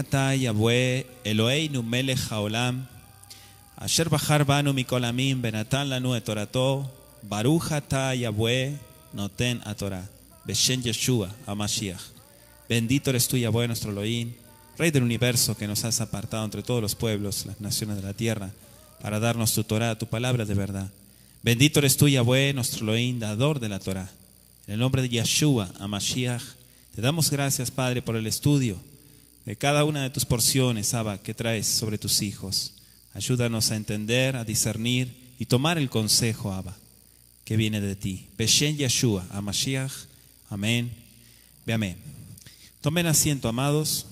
atah Yahweh Eloheinu melech haolam asher bachar banu mikol amim benatan lanu et torato Baruch atah Yahweh noten atorah Beshem Yeshua HaMashiach. Bendito eres tú, Yahweh, nuestro Elohim, Rey del universo, que nos has apartado entre todos los pueblos, las naciones de la tierra, para darnos tu Torah, tu palabra de verdad. Bendito eres tú, Yahweh, nuestro Elohim, dador de la Torah. En el nombre de Yeshua HaMashiach, te damos gracias, Padre, por el estudio de cada una de tus porciones, Abba, que traes sobre tus hijos. Ayúdanos a entender, a discernir y tomar el consejo, Abba, que viene de ti. Beshem Yeshua HaMashiach. Amén. Ve amén. Tomen asiento, amados.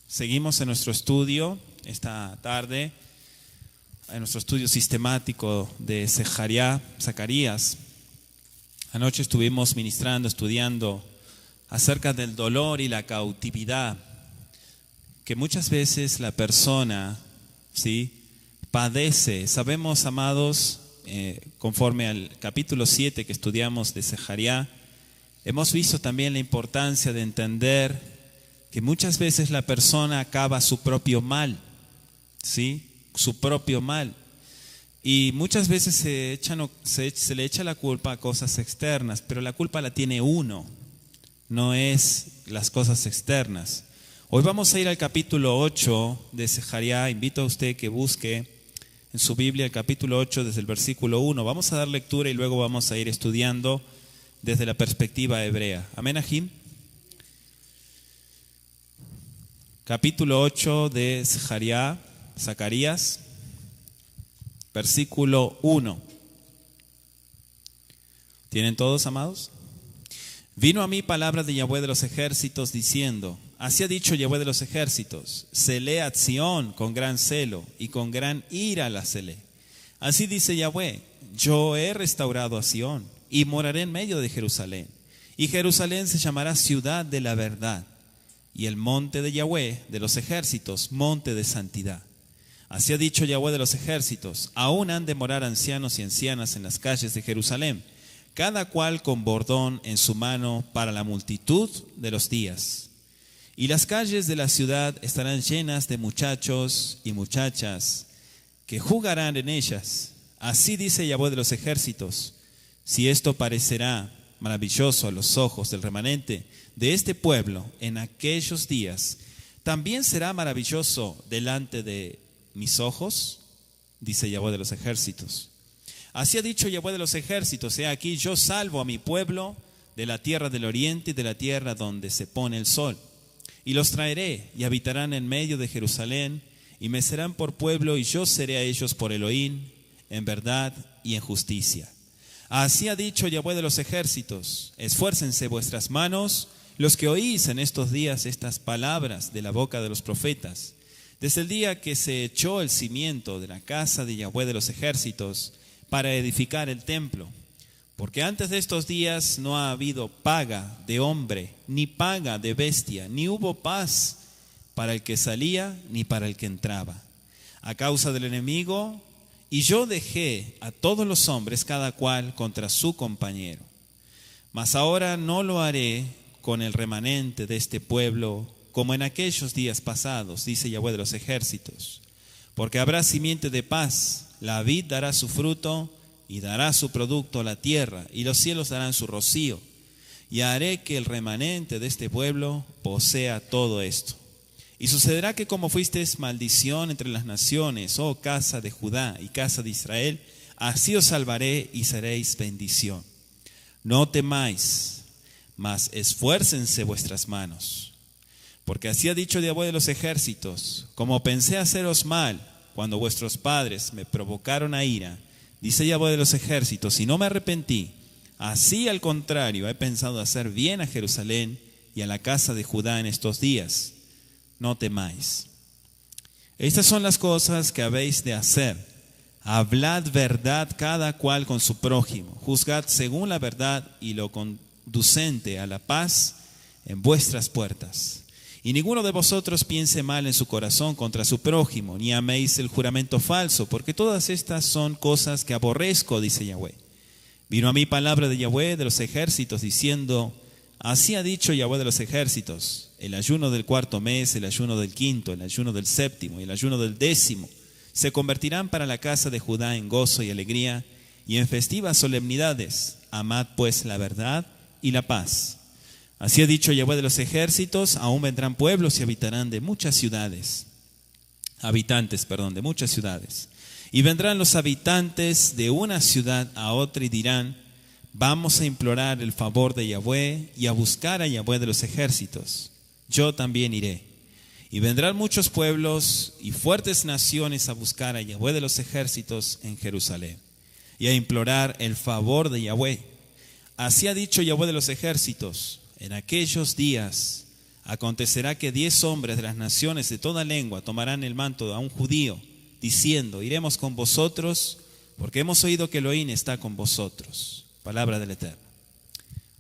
Seguimos en nuestro estudio esta tarde, en nuestro estudio sistemático de Zacarías. Anoche estuvimos ministrando, estudiando acerca del dolor y la cautividad que muchas veces la persona, ¿sí?, padece. Sabemos, amados, conforme al capítulo 7 que estudiamos de Zacarías, hemos visto también la importancia de entender que muchas veces la persona acaba su propio mal, ¿sí? Su propio mal. Y muchas veces se le echa la culpa a cosas externas, pero la culpa la tiene uno, no es las cosas externas. Hoy vamos a ir al capítulo 8 de Zacarías. Invito a usted que busque en su Biblia el capítulo 8 desde el versículo 1. Vamos a dar lectura y luego vamos a ir estudiando desde la perspectiva hebrea. Amén, Ajim. Capítulo 8 de Zacarías, versículo 1. ¿Tienen todos, amados? Vino a mí palabra de Yahweh de los ejércitos diciendo: así ha dicho Yahweh de los ejércitos, celé a Sión con gran celo y con gran ira la celé. Así dice Yahweh: yo he restaurado a Sión y moraré en medio de Jerusalén, y Jerusalén se llamará ciudad de la verdad, y el monte de Yahweh de los ejércitos, monte de santidad. Así ha dicho Yahweh de los ejércitos: aún han de morar ancianos y ancianas en las calles de Jerusalén, cada cual con bordón en su mano para la multitud de los días. Y las calles de la ciudad estarán llenas de muchachos y muchachas que jugarán en ellas. Así dice Yahweh de los ejércitos: si esto parecerá maravilloso a los ojos del remanente de este pueblo en aquellos días, también será maravilloso delante de mis ojos, dice Yahweh de los ejércitos. Así ha dicho Yahweh de los ejércitos: he aquí, yo salvo a mi pueblo de la tierra del oriente y de la tierra donde se pone el sol, y los traeré y habitarán en medio de Jerusalén, y me serán por pueblo, y yo seré a ellos por Elohim, en verdad y en justicia. Así ha dicho Yahweh de los ejércitos: esfuércense vuestras manos, los que oís en estos días estas palabras de la boca de los profetas, desde el día que se echó el cimiento de la casa de Yahweh de los ejércitos para edificar el templo. Porque antes de estos días no ha habido paga de hombre, ni paga de bestia, ni hubo paz para el que salía, ni para el que entraba, a causa del enemigo. Y yo dejé a todos los hombres, cada cual contra su compañero. Mas ahora no lo haré con el remanente de este pueblo, como en aquellos días pasados, dice Yahweh de los ejércitos. Porque habrá simiente de paz, la vid dará su fruto, y dará su producto a la tierra, y los cielos darán su rocío. Y haré que el remanente de este pueblo posea todo esto. Y sucederá que como fuisteis maldición entre las naciones, oh casa de Judá y casa de Israel, así os salvaré y seréis bendición. No temáis, mas esfuércense vuestras manos. Porque así ha dicho Yahweh de los ejércitos: como pensé haceros mal cuando vuestros padres me provocaron a ira, dice Yahweh de los ejércitos, y no me arrepentí, así al contrario he pensado hacer bien a Jerusalén y a la casa de Judá en estos días. No temáis. Estas son las cosas que habéis de hacer. Hablad verdad cada cual con su prójimo. Juzgad según la verdad y lo conducente a la paz en vuestras puertas. Y ninguno de vosotros piense mal en su corazón contra su prójimo, ni améis el juramento falso, porque todas estas son cosas que aborrezco, dice Yahweh. Vino a mí palabra de Yahweh de los ejércitos diciendo: Así ha dicho Yahweh de los ejércitos: el ayuno del 4º mes, el ayuno del 5º, el ayuno del 7º y el ayuno del 10º se convertirán para la casa de Judá en gozo y alegría y en festivas solemnidades. Amad pues la verdad y la paz. Así ha dicho Yahweh de los ejércitos: aún vendrán pueblos y habitarán de muchas ciudades. De muchas ciudades. Y vendrán los habitantes de una ciudad a otra y dirán: vamos a implorar el favor de Yahweh y a buscar a Yahweh de los ejércitos. Yo también iré. Y vendrán muchos pueblos y fuertes naciones a buscar a Yahweh de los ejércitos en Jerusalén y a implorar el favor de Yahweh. Así ha dicho Yahweh de los ejércitos: en aquellos días acontecerá que 10 hombres de las naciones de toda lengua tomarán el manto a un judío, diciendo: iremos con vosotros, porque hemos oído que Elohim está con vosotros. Palabra del Eterno.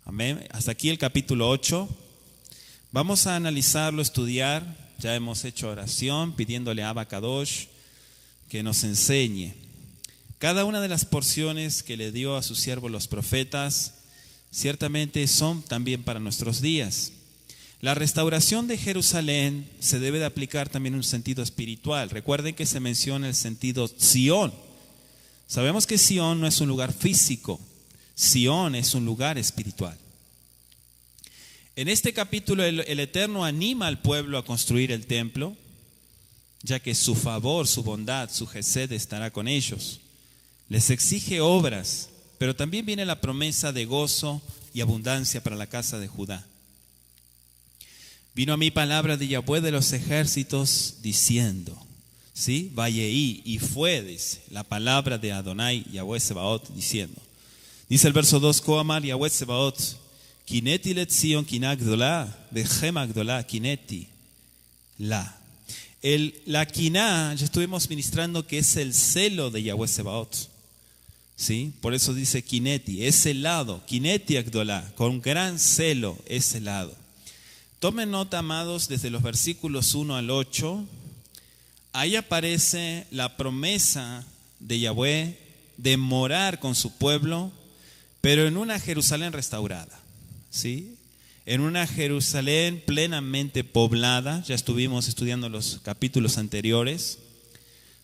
Amén. Hasta aquí el capítulo 8. Vamos a analizarlo, estudiar. Ya hemos hecho oración pidiéndole a Abba Kadosh que nos enseñe. Cada una de las porciones que le dio a sus siervos los profetas ciertamente son también para nuestros días. La restauración de Jerusalén se debe de aplicar también en un sentido espiritual. Recuerden que se menciona el sentido Sión. Sabemos que Sión no es un lugar físico. Sión es un lugar espiritual. En este capítulo el Eterno anima al pueblo a construir el templo, ya que su favor, su bondad, su gesed estará con ellos. Les exige obras, pero también viene la promesa de gozo y abundancia para la casa de Judá. Vino a mí palabra de Yahweh de los ejércitos diciendo, ¿sí? Vayeí, y fue, dice, la palabra de Adonai, Yahweh Sebaot, diciendo. Dice el verso 2, Koamar Yahweh Sebaot, Kineti letzion kinagdola, vejema gdola, kineti la. La kiná, ya estuvimos ministrando que es el celo de Yahweh Sebaot. ¿Sí? Por eso dice kineti, es celado, kineti agdola, con gran celo es celado. Tomen nota, amados, desde los versículos 1 al 8, ahí aparece la promesa de Yahweh de morar con su pueblo, pero en una Jerusalén restaurada, ¿sí? En una Jerusalén plenamente poblada. Ya estuvimos estudiando los capítulos anteriores,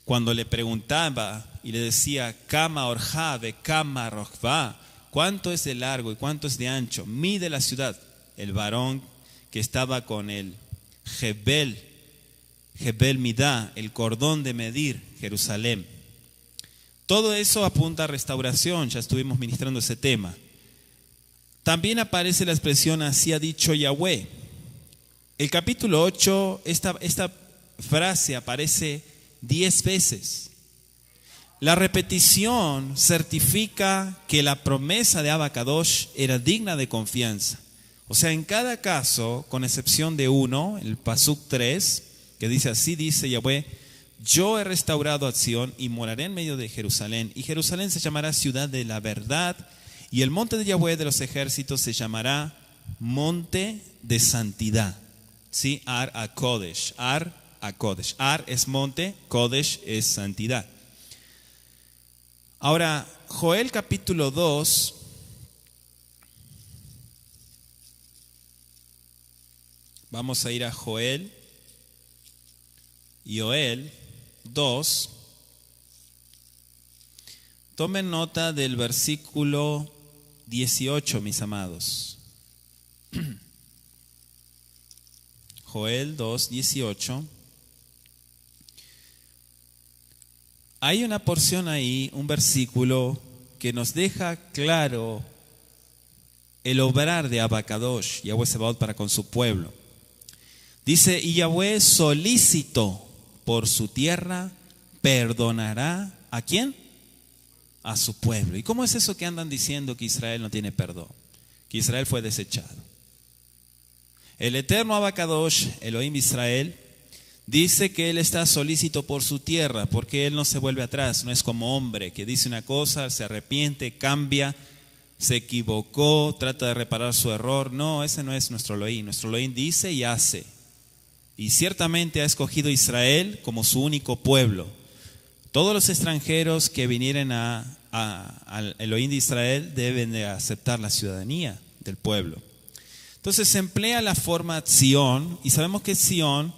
cuando le preguntaba y le decía, Kama orja ve kama rojva, ¿cuánto es de largo y cuánto es de ancho? Mide la ciudad. El varón que estaba con el Jebel Midá, el cordón de medir Jerusalén. Todo eso apunta a restauración, ya estuvimos ministrando ese tema. También aparece la expresión así ha dicho Yahweh. El capítulo 8, esta frase aparece 10 veces. La repetición certifica que la promesa de Abba Kadosh era digna de confianza. O sea, en cada caso, con excepción de uno, el Pasuk 3, que dice así, dice Yahweh, yo he restaurado a Sión y moraré en medio de Jerusalén, y Jerusalén se llamará ciudad de la verdad, y el monte de Yahweh de los ejércitos se llamará monte de santidad. ¿Sí? Ar a Kodesh, Ar a Kodesh. Ar es monte, Kodesh es santidad. Ahora, Joel capítulo 2, vamos a ir a Joel 2. Tomen nota del versículo 18, mis amados. Joel 2, 18. Hay una porción ahí, un versículo que nos deja claro el obrar de Abba Kadosh, Yahweh Sebaot, para con su pueblo. Dice, y Yahweh solícito por su tierra perdonará ¿a quién? A su pueblo. ¿Y cómo es eso que andan diciendo que Israel no tiene perdón? Que Israel fue desechado. El eterno Abba Kadosh, Elohim Israel, dice que él está solícito por su tierra, porque él no se vuelve atrás, no es como hombre que dice una cosa, se arrepiente, cambia, se equivocó, trata de reparar su error. No, ese no es nuestro Elohim. Nuestro Elohim dice y hace. Y ciertamente ha escogido a Israel como su único pueblo. Todos los extranjeros que vinieren al Elohim de Israel deben de aceptar la ciudadanía del pueblo. Entonces se emplea la forma Sion, y sabemos que Sion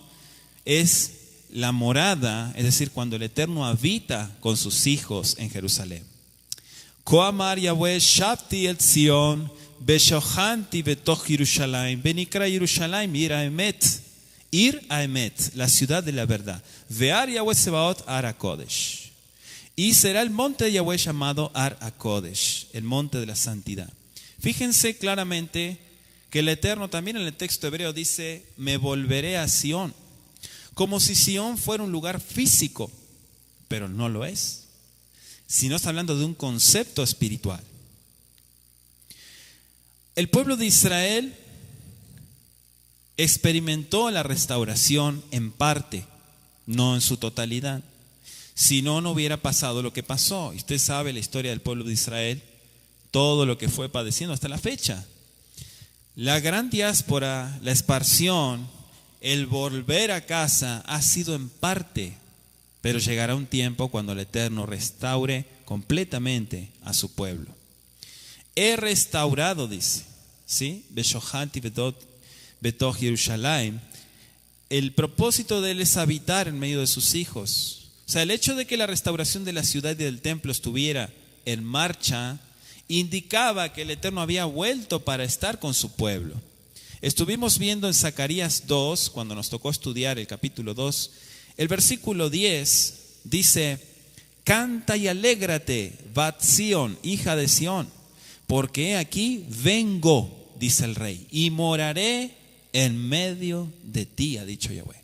es la morada, es decir, cuando el Eterno habita con sus hijos en Jerusalén. Koamar Yahweh Shabti el Sion, Beshohanti betoch Yerushalayim, Benikra Yerushalayim, Ir Aemet, la ciudad de la verdad. Vear Yahweh Sebaot Ar HaKodesh. Y será el monte de Yahweh llamado Ar HaKodesh, el monte de la santidad. Fíjense claramente que el Eterno también en el texto hebreo dice, me volveré a Sion, como si Sion fuera un lugar físico, pero no lo es, sino está hablando de un concepto espiritual. El pueblo de Israel experimentó la restauración en parte, no en su totalidad. Si no, no hubiera pasado lo que pasó. Y usted sabe la historia del pueblo de Israel, todo lo que fue padeciendo hasta la fecha. La gran diáspora, la esparción, el volver a casa ha sido en parte, pero llegará un tiempo cuando el Eterno restaure completamente a su pueblo. He restaurado, dice, ¿sí? Beshohanti betoch Yerushalayim. El propósito de él es habitar en medio de sus hijos. O sea, el hecho de que la restauración de la ciudad y del templo estuviera en marcha indicaba que el Eterno había vuelto para estar con su pueblo. Estuvimos viendo en Zacarías 2, cuando nos tocó estudiar el capítulo 2, el versículo 10 dice, canta y alégrate, Bat Sion, hija de Sión, porque aquí vengo, dice el rey, y moraré en medio de ti, ha dicho Yahweh.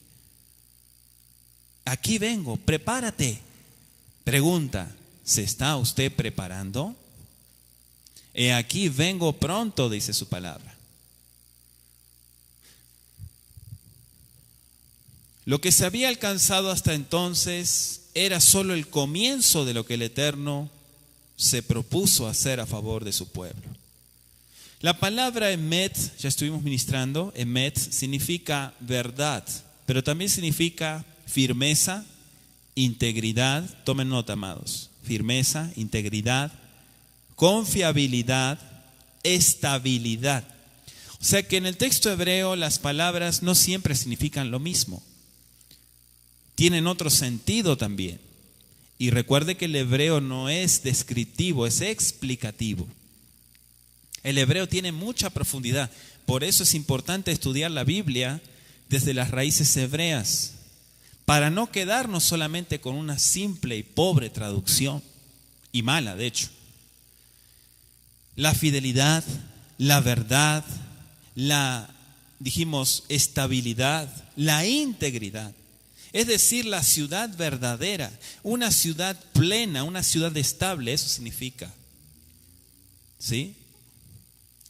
Aquí vengo, prepárate. Pregunta, ¿se está usted preparando? Aquí vengo pronto, dice su palabra. Lo que se había alcanzado hasta entonces era solo el comienzo de lo que el Eterno se propuso hacer a favor de su pueblo. La palabra emet, ya estuvimos ministrando, emet significa verdad, pero también significa firmeza, integridad. Tomen nota, amados. Firmeza, integridad, confiabilidad, estabilidad. O sea que en el texto hebreo las palabras no siempre significan lo mismo. Tienen otro sentido también. Y recuerde que el hebreo no es descriptivo, es explicativo. El hebreo tiene mucha profundidad. Por eso es importante estudiar la Biblia desde las raíces hebreas, para no quedarnos solamente con una simple y pobre traducción, y mala de hecho. La fidelidad, la verdad, estabilidad, la integridad. Es decir, la ciudad verdadera, una ciudad plena, una ciudad estable, eso significa. ¿Sí?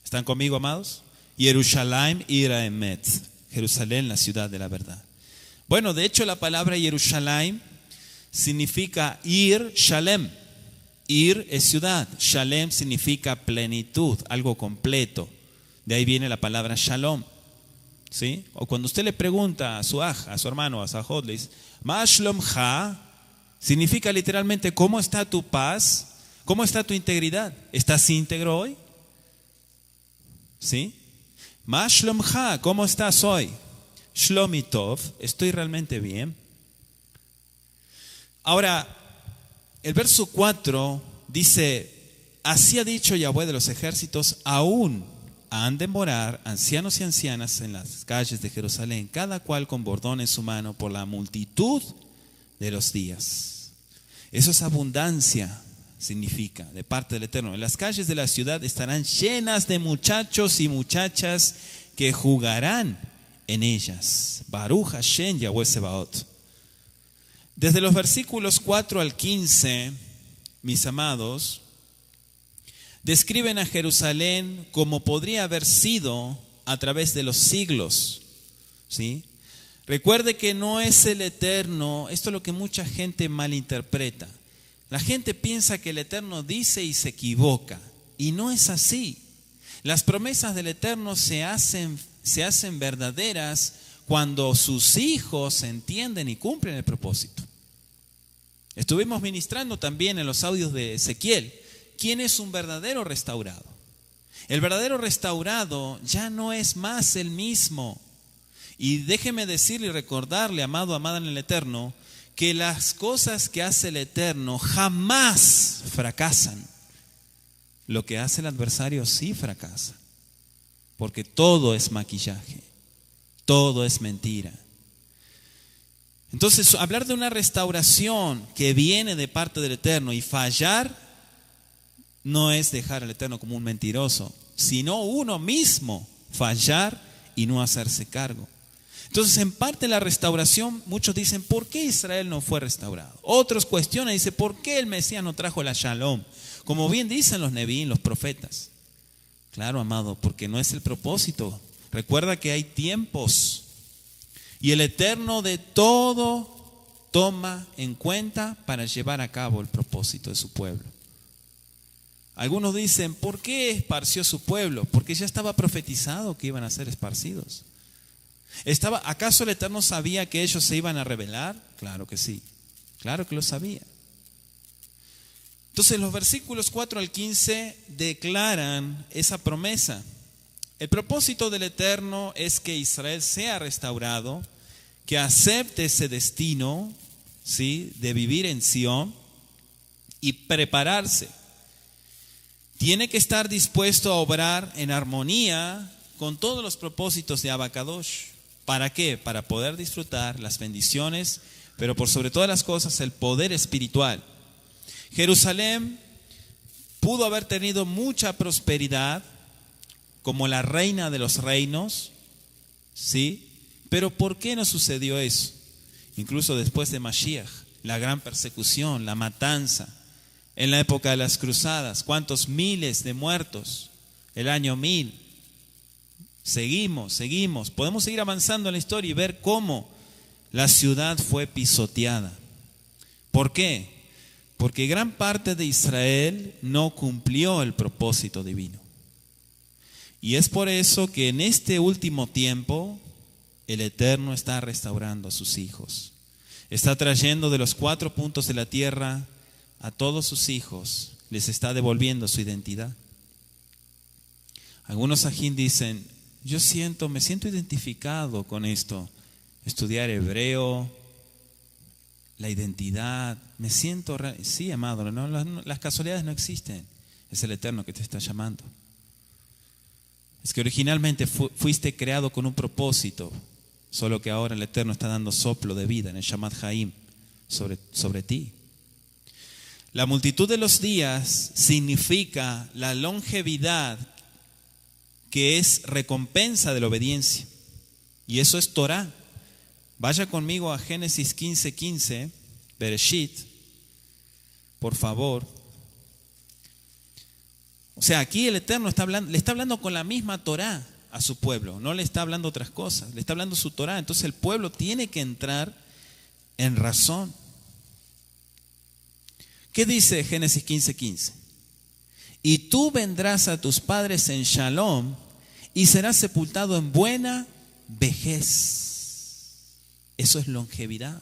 ¿Están conmigo, amados? Yerushalayim Ir Aemet, Jerusalén, la ciudad de la verdad. Bueno, de hecho la palabra Yerushalayim significa Ir Shalem. Ir es ciudad, Shalem significa plenitud, algo completo. De ahí viene la palabra Shalom. ¿Sí? O cuando usted le pregunta a su hermano, a Sahot, le dice, Ma Shlomcha, significa literalmente, ¿cómo está tu paz? ¿Cómo está tu integridad? ¿Estás íntegro hoy? ¿Sí? Ma Shlomcha, ¿cómo estás hoy? Shlomi Tov, estoy realmente bien. Ahora, el verso 4 dice, así ha dicho Yahweh de los ejércitos, aún han de morar ancianos y ancianas en las calles de Jerusalén, cada cual con bordón en su mano por la multitud de los días. Eso es abundancia, significa, de parte del Eterno. En las calles de la ciudad estarán llenas de muchachos y muchachas que jugarán en ellas. Baruch Hashem Yahweh Sebaot. Desde los versículos 4 al 15, mis amados, describen a Jerusalén como podría haber sido a través de los siglos. ¿Sí? Recuerde que no es el Eterno, esto es lo que mucha gente malinterpreta. La gente piensa que el Eterno dice y se equivoca, y no es así. Las promesas del Eterno se hacen verdaderas cuando sus hijos entienden y cumplen el propósito. Estuvimos ministrando también en los audios de Ezequiel. ¿Quién es un verdadero restaurado? El verdadero restaurado ya no es más el mismo. Y déjeme decirle y recordarle, amado, amada en el Eterno, que las cosas que hace el Eterno jamás fracasan. Lo que hace el adversario sí fracasa, porque todo es maquillaje, todo es mentira. Entonces, hablar de una restauración que viene de parte del Eterno y fallar no es dejar al Eterno como un mentiroso, sino uno mismo fallar y no hacerse cargo. Entonces, en parte la restauración, muchos dicen, ¿por qué Israel no fue restaurado? Otros cuestionan y dicen, ¿por qué el Mesías no trajo la Shalom? Como bien dicen los Nevi'im, los profetas. Claro, amado, porque no es el propósito. Recuerda que hay tiempos y el Eterno de todo toma en cuenta para llevar a cabo el propósito de su pueblo. Algunos dicen, ¿por qué esparció su pueblo? Porque ya estaba profetizado que iban a ser esparcidos. ¿Acaso el Eterno sabía que ellos se iban a rebelar? Claro que sí, claro que lo sabía. Entonces los versículos 4 al 15 declaran esa promesa. El propósito del Eterno es que Israel sea restaurado, que acepte ese destino, ¿sí?, de vivir en Sión y prepararse. Tiene que estar dispuesto a obrar en armonía con todos los propósitos de Abacadosh. ¿Para qué? Para poder disfrutar las bendiciones, pero por sobre todas las cosas el poder espiritual. Jerusalén pudo haber tenido mucha prosperidad como la reina de los reinos, ¿sí? Pero ¿por qué no sucedió eso? Incluso después de Mashiach, la gran persecución, la matanza, en la época de las cruzadas, cuántos miles de muertos, el año 1000. Seguimos, podemos seguir avanzando en la historia y ver cómo la ciudad fue pisoteada. ¿Por qué? Porque gran parte de Israel no cumplió el propósito divino. Y es por eso que en este último tiempo el Eterno está restaurando a sus hijos. Está trayendo de los 4 puntos de la tierra a todos sus hijos, les está devolviendo su identidad. Algunos ajín dicen, me siento identificado con esto, estudiar hebreo, la identidad, me siento, sí, amado, no, las casualidades no existen, es el Eterno que te está llamando. Es que originalmente fuiste creado con un propósito, solo que ahora el Eterno está dando soplo de vida en el Shamat Haim sobre ti. La multitud de los días significa la longevidad, que es recompensa de la obediencia. Y eso es Torah. Vaya conmigo a Génesis 15:15, Bereshit, por favor. O sea, aquí el Eterno le está hablando con la misma Torah a su pueblo. No le está hablando otras cosas, le está hablando su Torah. Entonces el pueblo tiene que entrar en razón. ¿Qué dice Génesis 15:15? Y tú vendrás a tus padres en Shalom y serás sepultado en buena vejez. Eso es longevidad.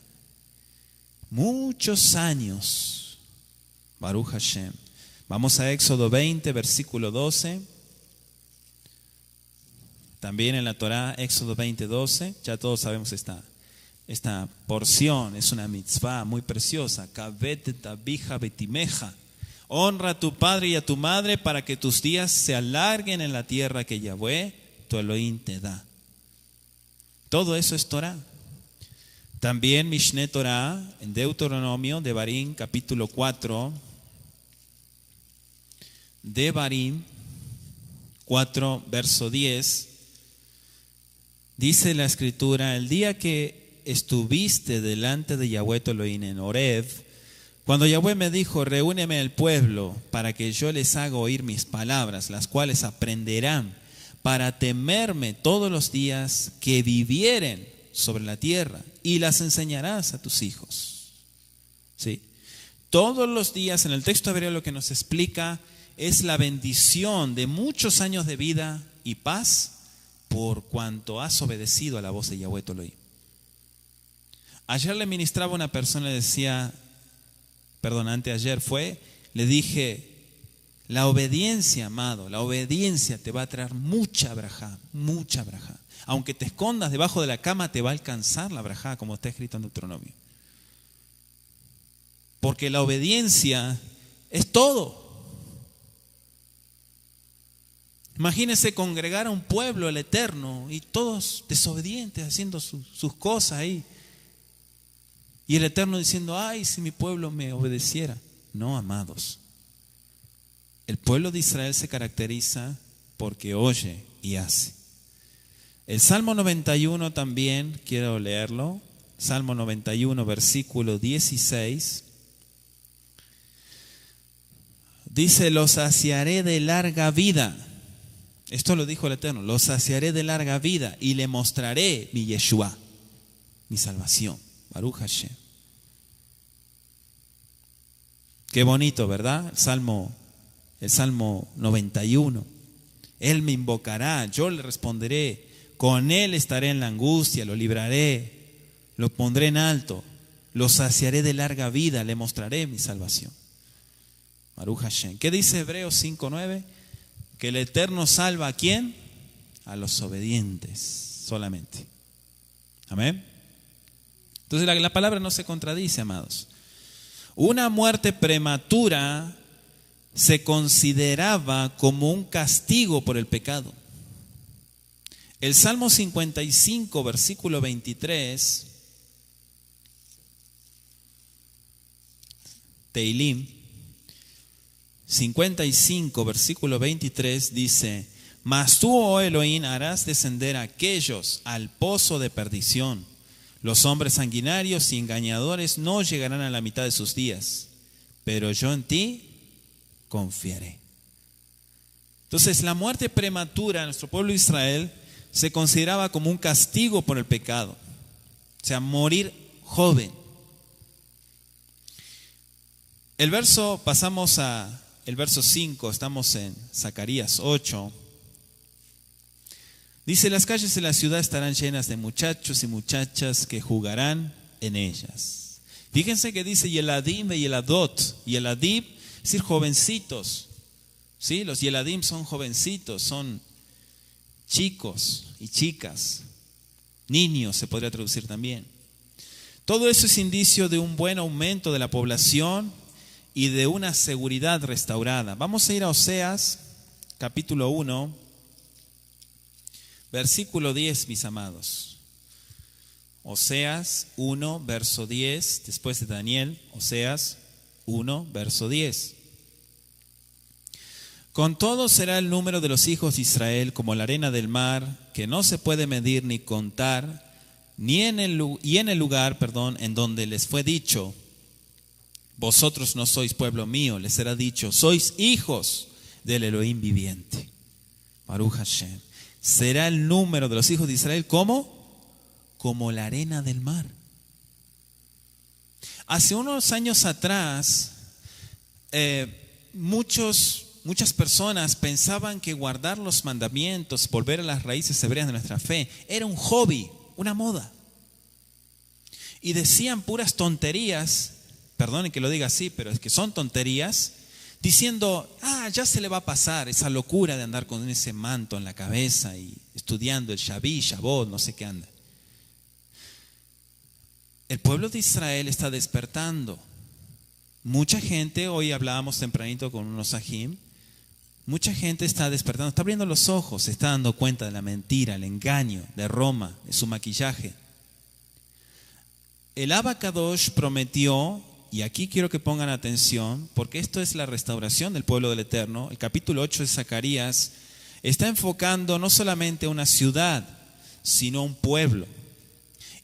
Muchos años. Baruch Hashem. Vamos a Éxodo 20, versículo 12. También en la Torah, Éxodo 20, 12. Ya todos sabemos esta porción. Es una mitzvah muy preciosa. Kavet tabija betimeja. Honra a tu padre y a tu madre para que tus días se alarguen en la tierra que Yahweh, tu Elohim, te da. Todo eso es Torah. También Mishne Torah, en Deuteronomio, Devarim, capítulo 4. Devarim 4, verso 10. Dice la escritura, el día que estuviste delante de Yahweh tu Elohim en Horeb, cuando Yahweh me dijo, reúneme al pueblo para que yo les haga oír mis palabras, las cuales aprenderán para temerme todos los días que vivieren sobre la tierra, y las enseñarás a tus hijos. ¿Sí? Todos los días en el texto hebreo lo que nos explica es la bendición de muchos años de vida y paz por cuanto has obedecido a la voz de Yahweh tu Elohim. Ayer le ministraba a una persona y decía, anteayer le dije, La obediencia, amado, la obediencia te va a traer mucha brajá, mucha brajá. Aunque te escondas debajo de la cama, te va a alcanzar la brajá, como está escrito en Deuteronomio. Porque la obediencia es todo. Imagínense congregar a un pueblo, el Eterno, y todos desobedientes, haciendo sus cosas ahí. Y el Eterno diciendo, ay, si mi pueblo me obedeciera. No, amados. El pueblo de Israel se caracteriza porque oye y hace. El Salmo 91 también, quiero leerlo. Salmo 91, versículo 16. Dice, los saciaré de larga vida. Esto lo dijo el Eterno, los saciaré de larga vida y le mostraré mi Yeshua, mi salvación. Baruch Hashem. Qué bonito, ¿verdad? El Salmo 91. Él me invocará, yo le responderé. Con él estaré en la angustia, lo libraré, lo pondré en alto, lo saciaré de larga vida, le mostraré mi salvación. Baruch Hashem. ¿Qué dice Hebreos 5:9? Que el Eterno salva ¿a quién? A los obedientes solamente. Amén. Entonces la palabra no se contradice, amados. Una muerte prematura se consideraba como un castigo por el pecado. El Salmo 55, versículo 23, Teilim 55, versículo 23 dice, mas tú, oh Elohim, harás descender a aquellos al pozo de perdición. Los hombres sanguinarios y engañadores no llegarán a la mitad de sus días, pero yo en ti confiaré. Entonces, la muerte prematura en nuestro pueblo de Israel se consideraba como un castigo por el pecado. O sea, morir joven. Pasamos a el verso 5, estamos en Zacarías 8. Dice, las calles de la ciudad estarán llenas de muchachos y muchachas que jugarán en ellas. Fíjense que dice Yeladim y Yeladot. Yeladim, es decir, jovencitos. ¿Sí? Los Yeladim son jovencitos, son chicos y chicas. Niños se podría traducir también. Todo eso es indicio de un buen aumento de la población y de una seguridad restaurada. Vamos a ir a Oseas, capítulo 1, versículo 10, mis amados. Oseas 1, verso 10, después de Daniel, Oseas 1, verso 10. Con todo será el número de los hijos de Israel como la arena del mar, que no se puede medir ni contar, y en el lugar, en donde les fue dicho, vosotros no sois pueblo mío, les será dicho, sois hijos del Elohim viviente. Baruch Hashem. Será el número de los hijos de Israel como la arena del mar. Hace unos años atrás, muchas personas pensaban que guardar los mandamientos, volver a las raíces hebreas de nuestra fe, era un hobby, una moda. Y decían puras tonterías, perdonen que lo diga así, pero es que son tonterías, diciendo, ya se le va a pasar esa locura de andar con ese manto en la cabeza y estudiando el Shabbat, no sé qué anda. El pueblo de Israel está despertando. Mucha gente, hoy hablábamos tempranito con unos ajim, mucha gente está despertando, está abriendo los ojos, se está dando cuenta de la mentira, el engaño de Roma, de su maquillaje. El Abba Kadosh prometió, y aquí quiero que pongan atención, porque esto es la restauración del pueblo del Eterno. El capítulo 8 de Zacarías está enfocando no solamente a una ciudad, sino a un pueblo.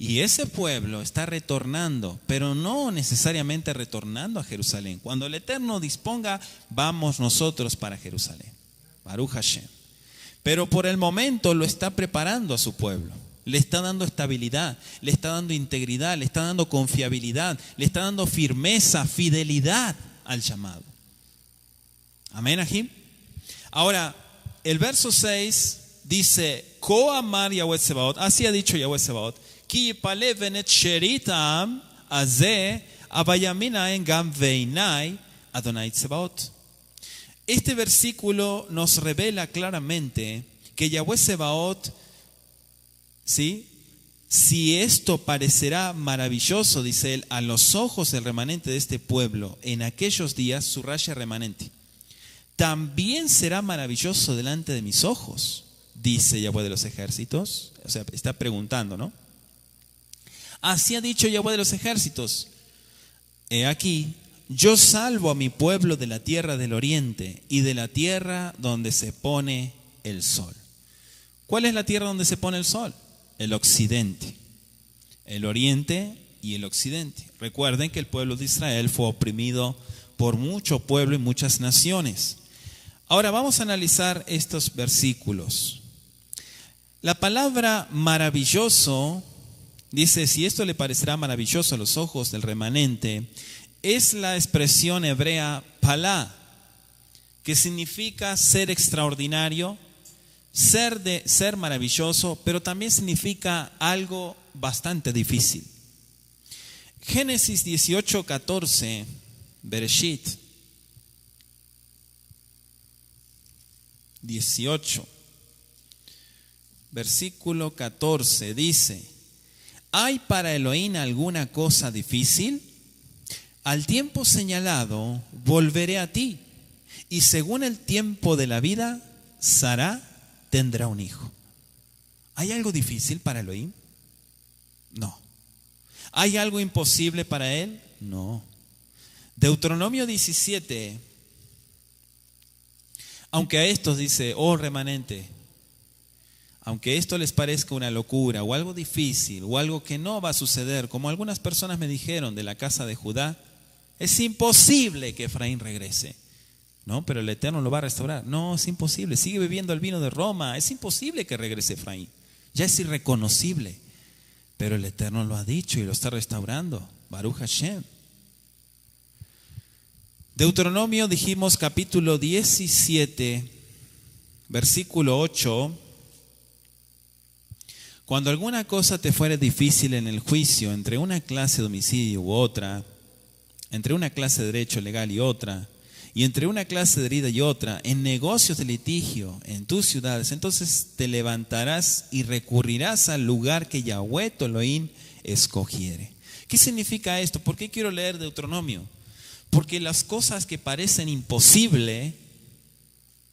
Y ese pueblo está retornando, pero no necesariamente retornando a Jerusalén. Cuando el Eterno disponga, vamos nosotros para Jerusalén. Baruch Hashem. Pero por el momento lo está preparando a su pueblo. Le está dando estabilidad, le está dando integridad, le está dando confiabilidad, le está dando firmeza, fidelidad al llamado. Amén, Ajim. Ahora, el verso 6 dice, Ko amar Yahweh Tsebaot, así ha dicho Yahweh Tsebaot, Ki yipale venet sheritam azeh avayaminaen gam veinai Adonai Tsebaot. Este versículo nos revela claramente que Yahweh Sebaot, ¿sí?, si esto parecerá maravilloso, dice él, a los ojos del remanente de este pueblo en aquellos días, subraya remanente, también será maravilloso delante de mis ojos, dice Yahweh de los ejércitos. O sea, está preguntando, ¿no? Así ha dicho Yahweh de los ejércitos: he aquí, yo salvo a mi pueblo de la tierra del oriente y de la tierra donde se pone el sol. ¿Cuál es la tierra donde se pone el sol? El occidente, el oriente y el occidente. Recuerden que el pueblo de Israel fue oprimido por mucho pueblo y muchas naciones. Ahora vamos a analizar estos versículos. La palabra maravilloso, dice, si esto le parecerá maravilloso a los ojos del remanente, es la expresión hebrea palá, que significa ser extraordinario, ser maravilloso, pero también significa algo bastante difícil. Génesis 18:14, Bereshit 18, versículo 14, dice: ¿hay para Elohim alguna cosa difícil? Al tiempo señalado volveré a ti, y según el tiempo de la vida, Sará tendrá un hijo. ¿Hay algo difícil para Elohim? No. ¿Hay algo imposible para él? No. Deuteronomio 17, aunque a estos dice, oh remanente, aunque esto les parezca una locura o algo difícil o algo que no va a suceder, como algunas personas me dijeron de la casa de Judá, es imposible que Efraín regrese. No, pero el Eterno lo va a restaurar. No, es imposible. Sigue bebiendo el vino de Roma. Es imposible que regrese Efraín. Ya es irreconocible. Pero el Eterno lo ha dicho y lo está restaurando. Baruch Hashem. Deuteronomio, dijimos, capítulo 17, versículo 8. Cuando alguna cosa te fuere difícil en el juicio, entre una clase de homicidio u otra, entre una clase de derecho legal y otra, y entre una clase de herida y otra, en negocios de litigio en tus ciudades, entonces te levantarás y recurrirás al lugar que Yahweh tu Elohim escogiere. ¿Qué significa esto? ¿Por qué quiero leer Deuteronomio? Porque las cosas que parecen imposibles,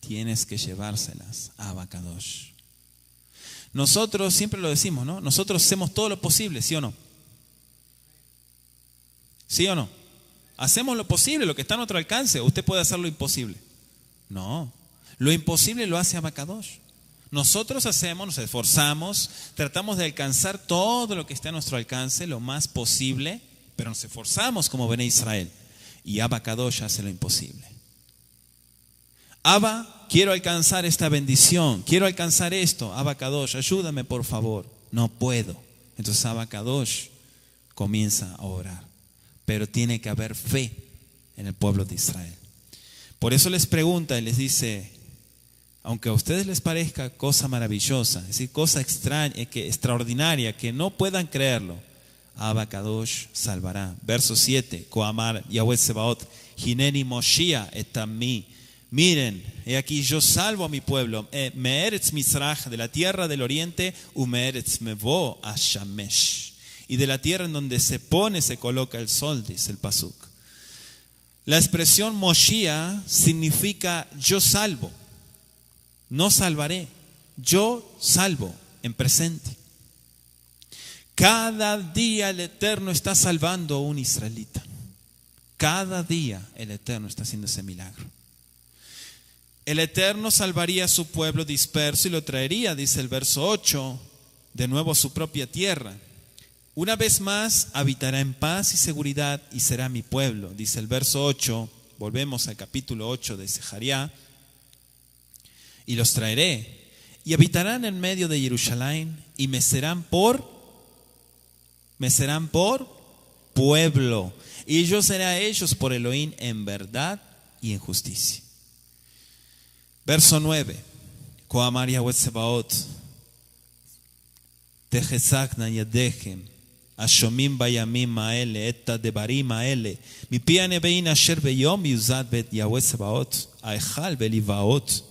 tienes que llevárselas a Abacadosh. Nosotros siempre lo decimos, ¿no? Nosotros hacemos todo lo posible, ¿sí o no? ¿Sí o no? Hacemos lo posible, lo que está a nuestro alcance. ¿Usted puede hacer lo imposible? No. Lo imposible lo hace Abacadosh. Nosotros hacemos, nos esforzamos, tratamos de alcanzar todo lo que está a nuestro alcance, lo más posible, pero nos esforzamos como Bené Israel. Y Abacadosh hace lo imposible. Abba, quiero alcanzar esta bendición, quiero alcanzar esto. Abacadosh, ayúdame por favor. No puedo. Entonces Abacadosh comienza a orar. Pero tiene que haber fe en el pueblo de Israel. Por eso les pregunta y les dice, aunque a ustedes les parezca cosa maravillosa, es decir, cosa extraña, extraordinaria, que no puedan creerlo, Abacadosh salvará. Verso 7, Coamar Yahweh Sebaot, Hineni Moshia etammi. Miren, he aquí yo salvo a mi pueblo, Me'eretz Mizrach, de la tierra del oriente, Ume'eretz Mevo a Shamesh. Y de la tierra en donde se pone, se coloca el sol, dice el pasuk. La expresión Moshia significa yo salvo, no salvaré, yo salvo en presente. Cada día el Eterno está salvando a un israelita. Cada día el Eterno está haciendo ese milagro. El Eterno salvaría a su pueblo disperso y lo traería, dice el verso 8, de nuevo a su propia tierra. Una vez más habitará en paz y seguridad y será mi pueblo, dice el verso 8. Volvemos al capítulo 8 de Zeharia. Y los traeré y habitarán en medio de Jerusalén y me serán por pueblo. Y yo seré a ellos por Elohim en verdad y en justicia. Verso 9. Coamar Yahweh Sebaot, Tehezakna Yadechem. השומעים בימים האלה את הדברים האלה מפי הנביאים אשר ביום יוזד בית יהוה צבאות ההיכל ולבאות.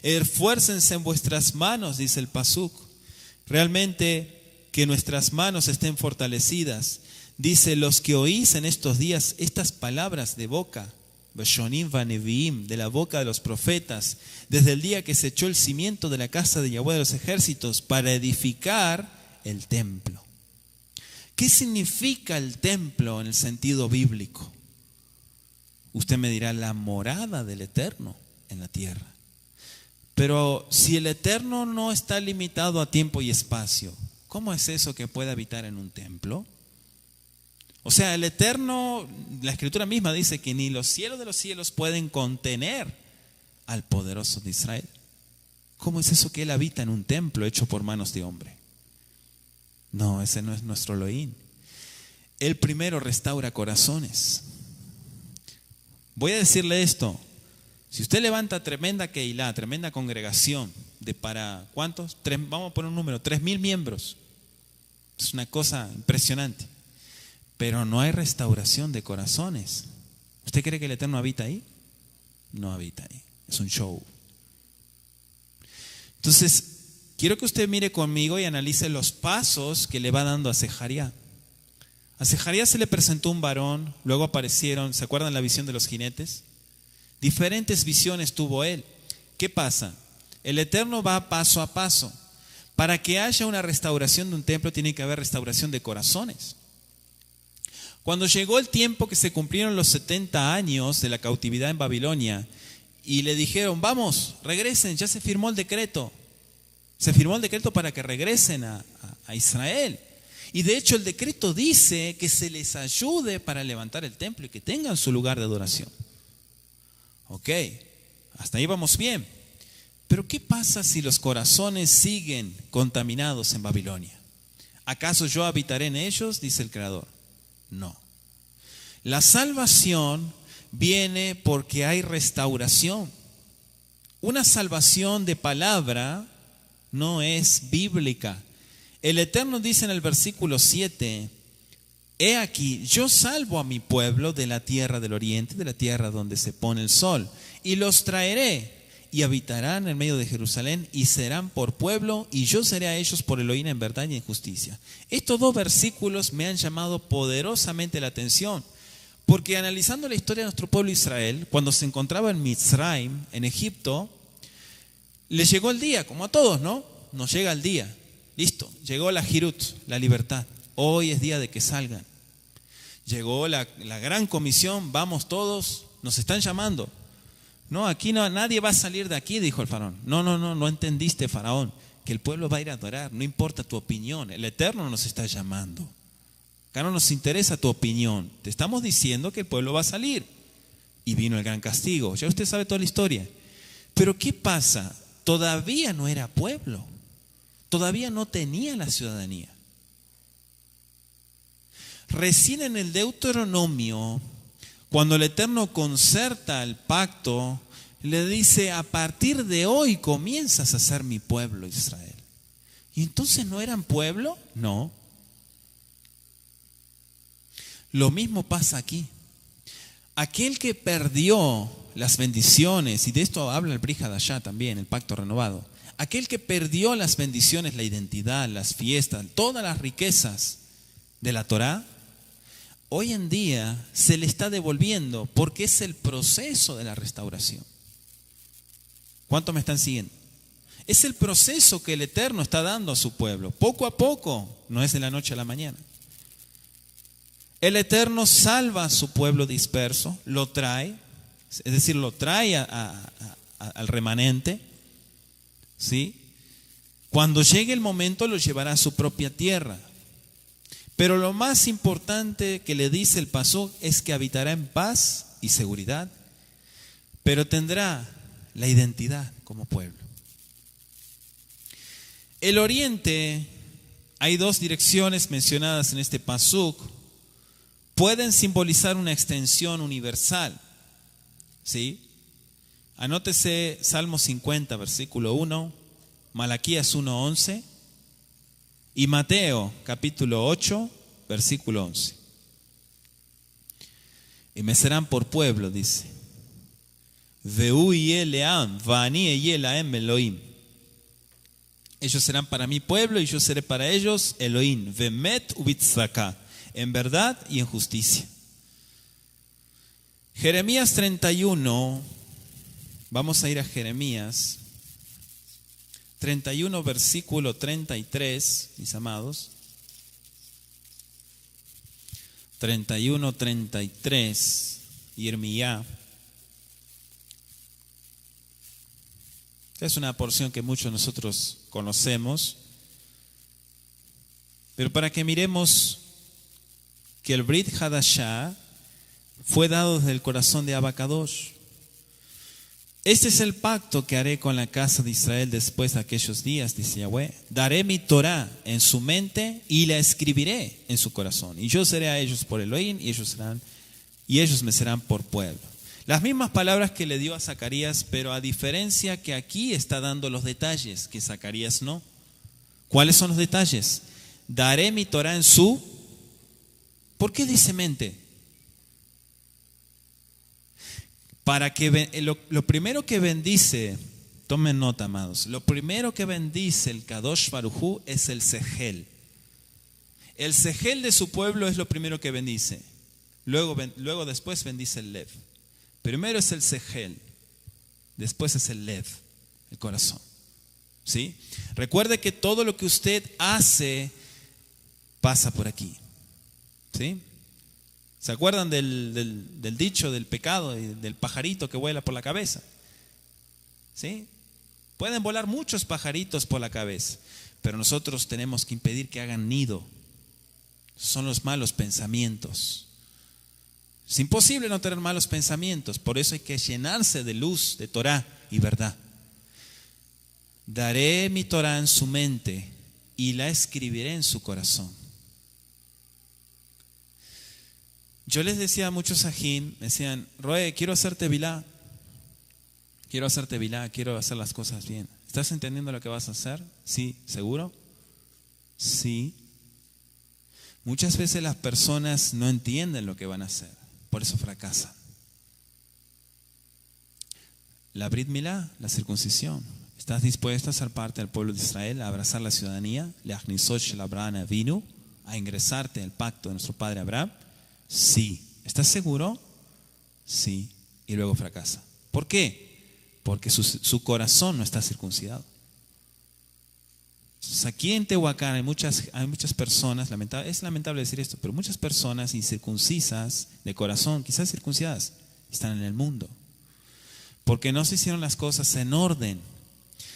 Esfuércense en vuestras manos, dice el pasuk. Realmente que nuestras manos estén fortalecidas. Dice, los que oís en estos días estas palabras de boca, Beshonim vaneviim, de la boca de los profetas, desde el día que se echó el cimiento de la casa de Yahweh de los ejércitos para edificar el templo. ¿Qué significa el templo en el sentido bíblico? Usted me dirá, la morada del Eterno en la tierra. Pero si el Eterno no está limitado a tiempo y espacio, ¿cómo es eso que puede habitar en un templo? O sea, el Eterno, la Escritura misma dice que ni los cielos de los cielos pueden contener al poderoso de Israel. ¿Cómo es eso que Él habita en un templo hecho por manos de hombre? No, ese no es nuestro Elohim. Él primero restaura corazones. Voy a decirle esto. Si usted levanta tremenda Keilah, tremenda congregación, de para ¿cuántos? Vamos a poner un número, 3,000 miembros. Es una cosa impresionante. Pero no hay restauración de corazones. ¿Usted cree que el Eterno habita ahí? No habita ahí. Es un show. Entonces, quiero que usted mire conmigo y analice los pasos que le va dando a Sejaría. A Sejaría se le presentó un varón, luego aparecieron, ¿se acuerdan la visión de los jinetes? Diferentes visiones tuvo él. ¿Qué pasa? El Eterno va paso a paso. Para que haya una restauración de un templo tiene que haber restauración de corazones. Cuando llegó el tiempo que se cumplieron los 70 años de la cautividad en Babilonia y le dijeron, vamos, regresen, ya se firmó el decreto. Se firmó el decreto para que regresen a Israel. Y de hecho el decreto dice que se les ayude para levantar el templo y que tengan su lugar de adoración. Ok, hasta ahí vamos bien. Pero ¿qué pasa si los corazones siguen contaminados en Babilonia? ¿Acaso yo habitaré en ellos? Dice el Creador. No. La salvación viene porque hay restauración. Una salvación de palabra no es bíblica. El Eterno dice en el versículo 7, he aquí, yo salvo a mi pueblo de la tierra del oriente, de la tierra donde se pone el sol, y los traeré y habitarán en medio de Jerusalén y serán por pueblo y yo seré a ellos por Elohim en verdad y en justicia. Estos dos versículos me han llamado poderosamente la atención porque analizando la historia de nuestro pueblo Israel, cuando se encontraba en Mitzrayim, en Egipto, les llegó el día, como a todos, ¿no? Nos llega el día, listo, llegó la Jirut, la libertad, hoy es día de que salgan. Llegó la gran comisión, vamos todos, nos están llamando. No, aquí no, nadie va a salir de aquí, dijo el faraón. No entendiste, faraón, que el pueblo va a ir a adorar, no importa tu opinión, el Eterno nos está llamando. Acá no nos interesa tu opinión, te estamos diciendo que el pueblo va a salir. Y vino el gran castigo, ya usted sabe toda la historia. Pero ¿qué pasa? Todavía no era pueblo, todavía no tenía la ciudadanía. Recién en el Deuteronomio, cuando el Eterno concerta el pacto, le dice, a partir de hoy comienzas a ser mi pueblo Israel. ¿Y entonces no eran pueblo? No. Lo mismo pasa aquí. Aquel que perdió las bendiciones, y de esto habla el Brit Hadashah también, el pacto renovado, aquel que perdió las bendiciones, la identidad, las fiestas, todas las riquezas de la Torá, hoy en día se le está devolviendo porque es el proceso de la restauración. ¿Cuántos me están siguiendo? Es el proceso que el Eterno está dando a su pueblo, poco a poco, no es de la noche a la mañana. El Eterno salva a su pueblo disperso, lo trae, es decir, lo trae al remanente, ¿sí? Cuando llegue el momento lo llevará a su propia tierra. Pero lo más importante que le dice el pasuk es que habitará en paz y seguridad, pero tendrá la identidad como pueblo. El oriente, hay dos direcciones mencionadas en este pasuk, pueden simbolizar una extensión universal, ¿sí? Anótese Salmo 50, versículo 1, Malaquías 1:11 y Mateo capítulo 8, versículo 11. Y me serán por pueblo, dice. Ve'u yeh le'am, va'ani eyeh lahem Elohim. Ellos serán para mi pueblo y yo seré para ellos Elohim. Ve'emet u'bitzedakah, en verdad y en justicia. Jeremías 31, vamos a ir a Jeremías 31, versículo 33, mis amados. 31, 33, Yirmiyá. Es una porción que muchos de nosotros conocemos, pero para que miremos que el Brit Hadashah fue dado desde el corazón de Abacadosh. Este es el pacto que haré con la casa de Israel después de aquellos días, dice Yahweh. Daré mi Torah en su mente y la escribiré en su corazón. Y yo seré a ellos por Elohim y ellos me serán por pueblo. Las mismas palabras que le dio a Zacarías, pero a diferencia que aquí está dando los detalles, que Zacarías no. ¿Cuáles son los detalles? Daré mi Torah en su... ¿Por qué dice mente? Para que lo primero que bendice, tomen nota, amados, lo primero que bendice el Kadosh Baruj Hu es el Sehel. El Sehel de su pueblo es lo primero que bendice. Luego después bendice el Lev. Primero es el Sehel, después es el Lev, el corazón. ¿Sí? Recuerde que todo lo que usted hace pasa por aquí. ¿Sí? ¿Se acuerdan del dicho del pecado, del pajarito que vuela por la cabeza? ¿Sí? Pueden volar muchos pajaritos por la cabeza, pero nosotros tenemos que impedir que hagan nido. Son los malos pensamientos. Es imposible no tener malos pensamientos, por eso hay que llenarse de luz, de Torah y verdad. Daré mi Torah en su mente y la escribiré en su corazón. Yo les decía a muchos ajín, me decían, Roe, quiero hacer tevilá, quiero hacer las cosas bien. ¿Estás entendiendo lo que vas a hacer? Sí, ¿seguro? Sí. Muchas veces las personas no entienden lo que van a hacer, por eso fracasan. La Brit Milá, la circuncisión. ¿Estás dispuesto a ser parte del pueblo de Israel, a abrazar la ciudadanía, a ingresarte al pacto de nuestro padre Abraham? Sí. ¿Estás seguro? Sí. Y luego fracasa. ¿Por qué? Porque su corazón no está circuncidado. Entonces, aquí en Tehuacán hay muchas personas, es lamentable decir esto, pero muchas personas incircuncisas de corazón, quizás circuncidadas, están en el mundo. Porque no se hicieron las cosas en orden.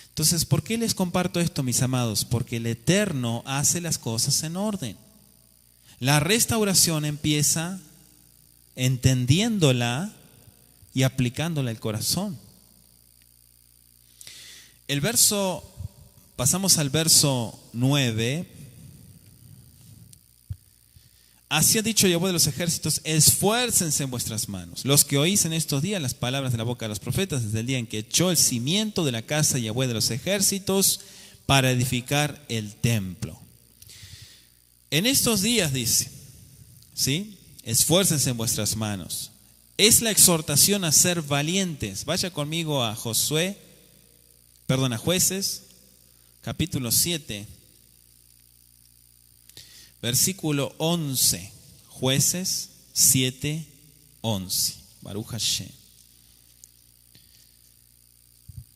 Entonces, ¿por qué les comparto esto, mis amados? Porque el Eterno hace las cosas en orden. La restauración empieza entendiéndola y aplicándola al corazón. Pasamos al verso 9. Así ha dicho Yahweh de los ejércitos: esfuércense en vuestras manos, los que oís en estos días las palabras de la boca de los profetas, desde el día en que echó el cimiento de la casa de Yahweh de los ejércitos para edificar el templo. En estos días dice, ¿sí? Esfuércense en vuestras manos. Es la exhortación a ser valientes. Vaya conmigo a Jueces, capítulo 7, versículo 11. Jueces 7, 11. Baruch Hashem.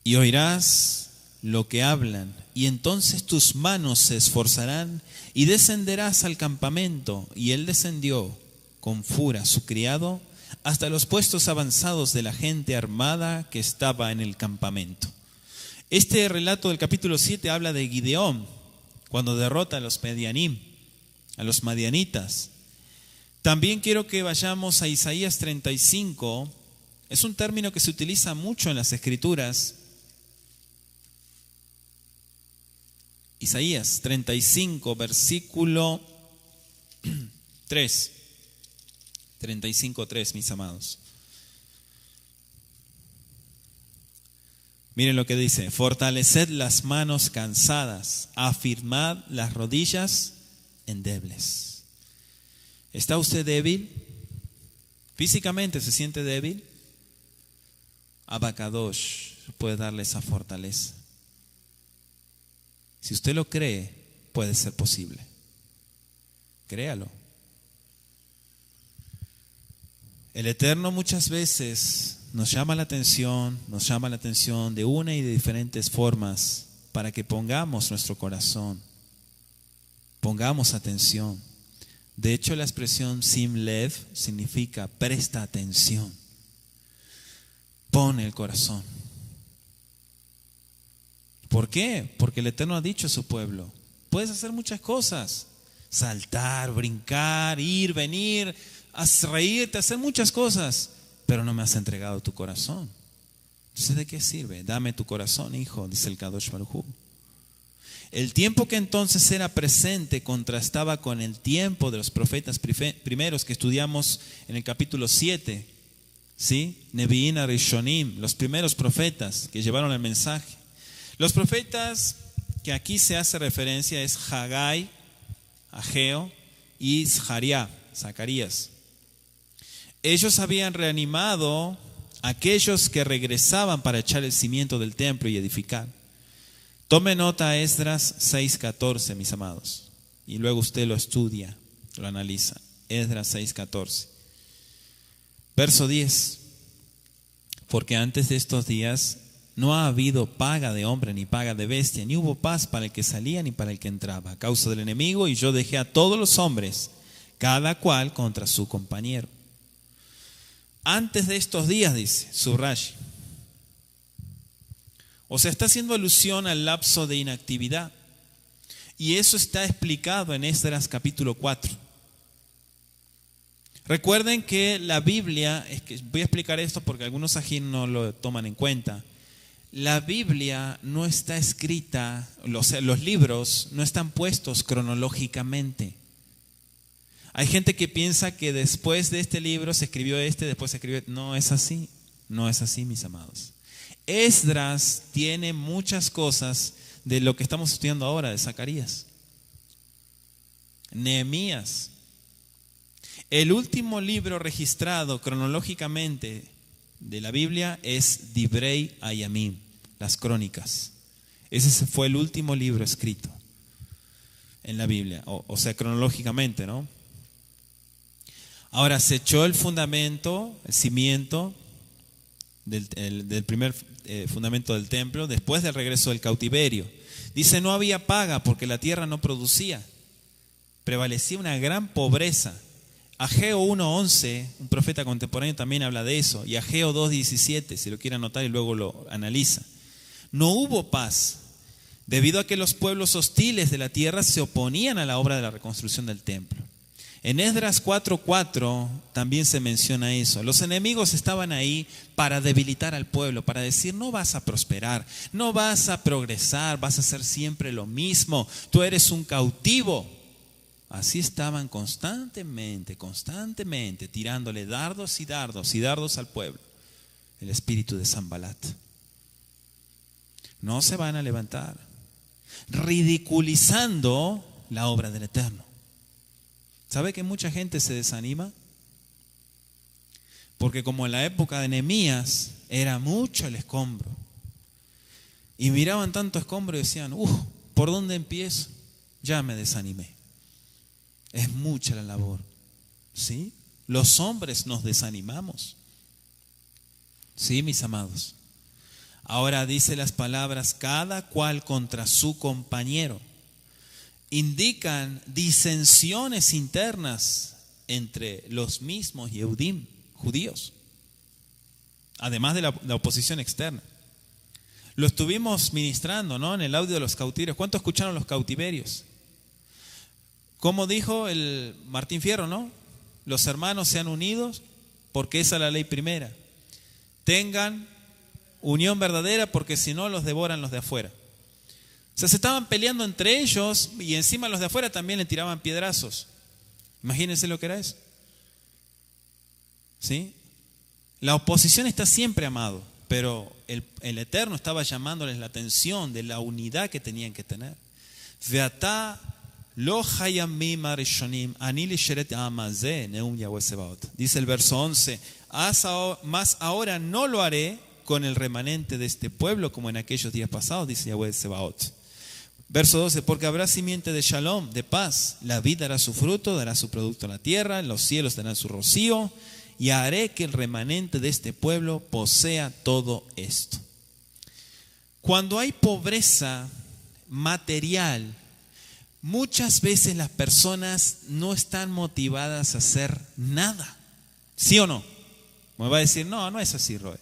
Y oirás lo que hablan, y entonces tus manos se esforzarán, y descenderás al campamento. Y él descendió con Fura, su criado, hasta los puestos avanzados de la gente armada que estaba en el campamento. Este relato del capítulo 7 habla de Gideón, cuando derrota a los Medianim, a los madianitas. También quiero que vayamos a Isaías 35. Es un término que se utiliza mucho en las Escrituras. Isaías 35, versículo 3. 35:3, mis amados. Miren lo que dice: fortaleced las manos cansadas, afirmad las rodillas endebles. ¿Está usted débil? ¿Físicamente se siente débil? Abacadosh puede darle esa fortaleza. Si usted lo cree, puede ser posible. Créalo. El Eterno muchas veces nos llama la atención de una y de diferentes formas para que pongamos nuestro corazón, pongamos atención. De hecho, la expresión sim lev significa presta atención, pone el corazón. ¿Por qué? Porque el Eterno ha dicho a su pueblo, puedes hacer muchas cosas, saltar, brincar, ir, venir, reírte, hacer muchas cosas, pero no me has entregado tu corazón. Entonces, ¿de qué sirve? Dame tu corazón, hijo, dice el Kadosh Baruj Hu. El tiempo que entonces era presente contrastaba con el tiempo de los profetas primeros que estudiamos en el capítulo 7, ¿sí? Nevi'im Rishonim, los primeros profetas que llevaron el mensaje. Los profetas que aquí se hace referencia es Hagai, Ageo y Zacarías. Ellos habían reanimado a aquellos que regresaban para echar el cimiento del templo y edificar. Tome nota Esdras 6:14, mis amados, y luego usted lo estudia, lo analiza. Esdras 6:14. Verso 10. Porque antes de estos días no ha habido paga de hombre ni paga de bestia, ni hubo paz para el que salía ni para el que entraba, a causa del enemigo, y yo dejé a todos los hombres, cada cual contra su compañero. Antes de estos días, dice, subraye. O sea, está haciendo alusión al lapso de inactividad. Y eso está explicado en Esdras capítulo 4. Recuerden que la Biblia, voy a explicar esto porque algunos ajín no lo toman en cuenta. La Biblia no está escrita, los libros no están puestos cronológicamente. Hay gente que piensa que después de este libro se escribió después se escribió. No es así, no es así, mis amados. Esdras tiene muchas cosas de lo que estamos estudiando ahora, de Zacarías. Nehemías. El último libro registrado cronológicamente de la Biblia es Divrei Hayamim, las crónicas. Ese fue el último libro escrito en la Biblia, o sea, cronológicamente, ¿no? Ahora se echó el fundamento, el cimiento del primer fundamento del templo después del regreso del cautiverio. Dice, no había paga porque la tierra no producía. Prevalecía una gran pobreza. Ageo 1:11, un profeta contemporáneo también habla de eso, y Ageo 2:17, si lo quiere anotar y luego lo analiza. No hubo paz, debido a que los pueblos hostiles de la tierra se oponían a la obra de la reconstrucción del templo. En Esdras 4:4 también se menciona eso. Los enemigos estaban ahí para debilitar al pueblo, para decir, no vas a prosperar, no vas a progresar, vas a hacer siempre lo mismo, tú eres un cautivo. Así estaban constantemente tirándole dardos al pueblo. El espíritu de Sanbalat. No se van a levantar, ridiculizando la obra del Eterno. ¿Sabe que mucha gente se desanima? Porque como en la época de Nehemías era mucho el escombro. Y miraban tanto escombro y decían, ¿por dónde empiezo? Ya me desanimé. Es mucha la labor. ¿Sí? Los hombres nos desanimamos. Sí, mis amados. Ahora dice las palabras, cada cual contra su compañero. Indican disensiones internas entre los mismos Yehudim, judíos, además de la oposición externa. Lo estuvimos ministrando, ¿no? En el audio de los cautiverios. ¿Cuánto escucharon los cautiverios? Como dijo el Martín Fierro, ¿no? Los hermanos sean unidos porque esa es la ley primera. Tengan unión verdadera porque si no los devoran los de afuera. O sea, se estaban peleando entre ellos y encima los de afuera también le tiraban piedrazos. Imagínense lo que era eso. ¿Sí? La oposición está siempre, amado, pero el Eterno estaba llamándoles la atención de la unidad que tenían que tener. Veatá Lo hayamim arishonim ani lisheret amazé neum Yahweh Sebaot. Dice el verso 11, mas ahora no lo haré con el remanente de este pueblo como en aquellos días pasados, dice Yahweh Sebaot. Verso 12, porque habrá simiente de shalom, de paz. La vid dará su fruto, dará su producto en la tierra, los cielos darán su rocío, y haré que el remanente de este pueblo posea todo esto. Cuando hay pobreza material, muchas veces las personas no están motivadas a hacer nada. ¿Sí o no? Me va a decir, no es así, Roe.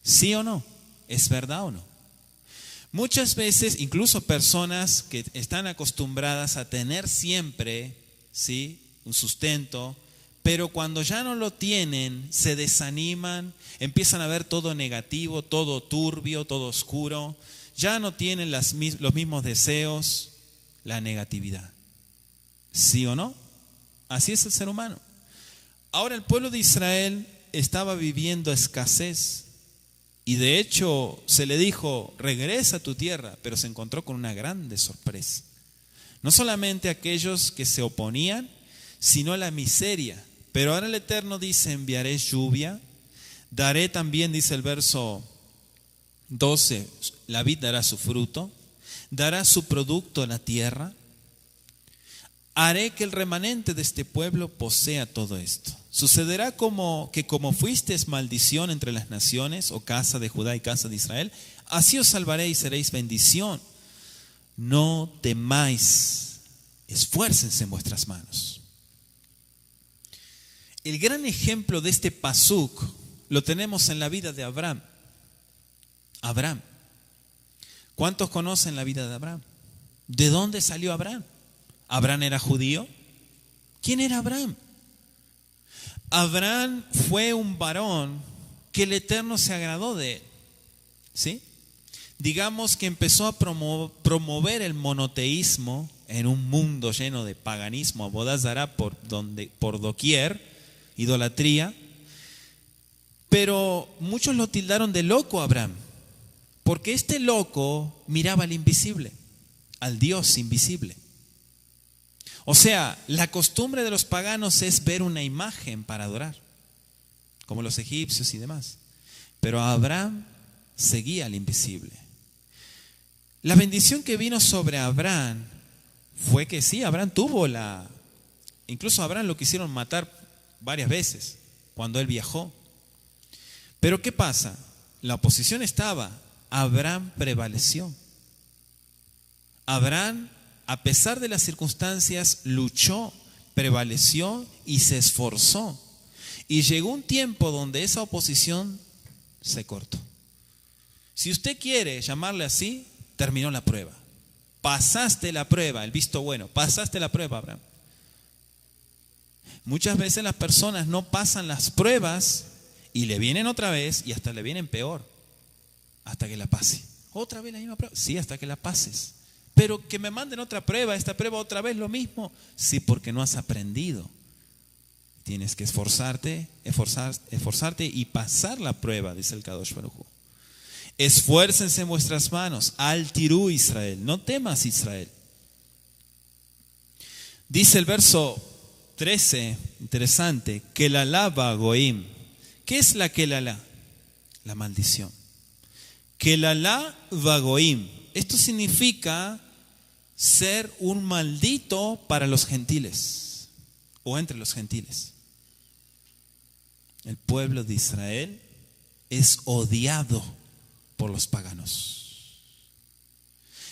¿Sí o no? ¿Es verdad o no? Muchas veces, incluso personas que están acostumbradas a tener siempre, ¿sí?, un sustento, pero cuando ya no lo tienen, se desaniman, empiezan a ver todo negativo, todo turbio, todo oscuro, ya no tienen los mismos deseos, la negatividad. ¿Sí o no? Así es el ser humano. Ahora el pueblo de Israel estaba viviendo escasez y de hecho se le dijo, regresa a tu tierra, pero se encontró con una grande sorpresa. No solamente aquellos que se oponían, sino la miseria. Pero ahora el Eterno dice, enviaré lluvia, daré también, dice el verso 12, la vid dará su fruto, dará su producto en la tierra. Haré que el remanente de este pueblo posea todo esto. Sucederá como fuisteis maldición entre las naciones, oh casa de Judá y casa de Israel, así os salvaré y seréis bendición. No temáis, esfuércense en vuestras manos. El gran ejemplo de este pasuk lo tenemos en la vida de Abraham. Abraham. ¿Cuántos conocen la vida de Abraham? ¿De dónde salió Abraham? ¿Abraham era judío? ¿Quién era Abraham? Abraham fue un varón que el Eterno se agradó de él. ¿Sí? Digamos que empezó a promover el monoteísmo en un mundo lleno de paganismo, Abodá Zará por doquier, idolatría. Pero muchos lo tildaron de loco a Abraham, porque este loco miraba al invisible, al Dios invisible. O sea, la costumbre de los paganos es ver una imagen para adorar, como los egipcios y demás. Pero Abraham seguía al invisible. La bendición que vino sobre Abraham fue que sí, Abraham incluso a Abraham lo quisieron matar varias veces cuando él viajó. Pero ¿qué pasa? La oposición estaba, Abraham prevaleció. Abraham, a pesar de las circunstancias, luchó, prevaleció y se esforzó. Y llegó un tiempo donde esa oposición se cortó. Si usted quiere llamarle así, terminó la prueba. Pasaste la prueba, el visto bueno, pasaste la prueba, Abraham. Muchas veces las personas no pasan las pruebas y le vienen otra vez y hasta le vienen peor, hasta que la pase. Otra vez la misma prueba, sí, hasta que la pases. Pero que me manden otra prueba, esta prueba otra vez lo mismo. Sí, porque no has aprendido. Tienes que esforzarte y pasar la prueba, dice el Kadosh Baruj Hu. Esfuércense en vuestras manos, al tirú Israel, no temas Israel. Dice el verso 13, interesante, Kelalá Goim. ¿Qué es la Kelalá? La maldición. Kelalá Goim. Esto significa ser un maldito para los gentiles o entre los gentiles. El pueblo de Israel es odiado por los paganos.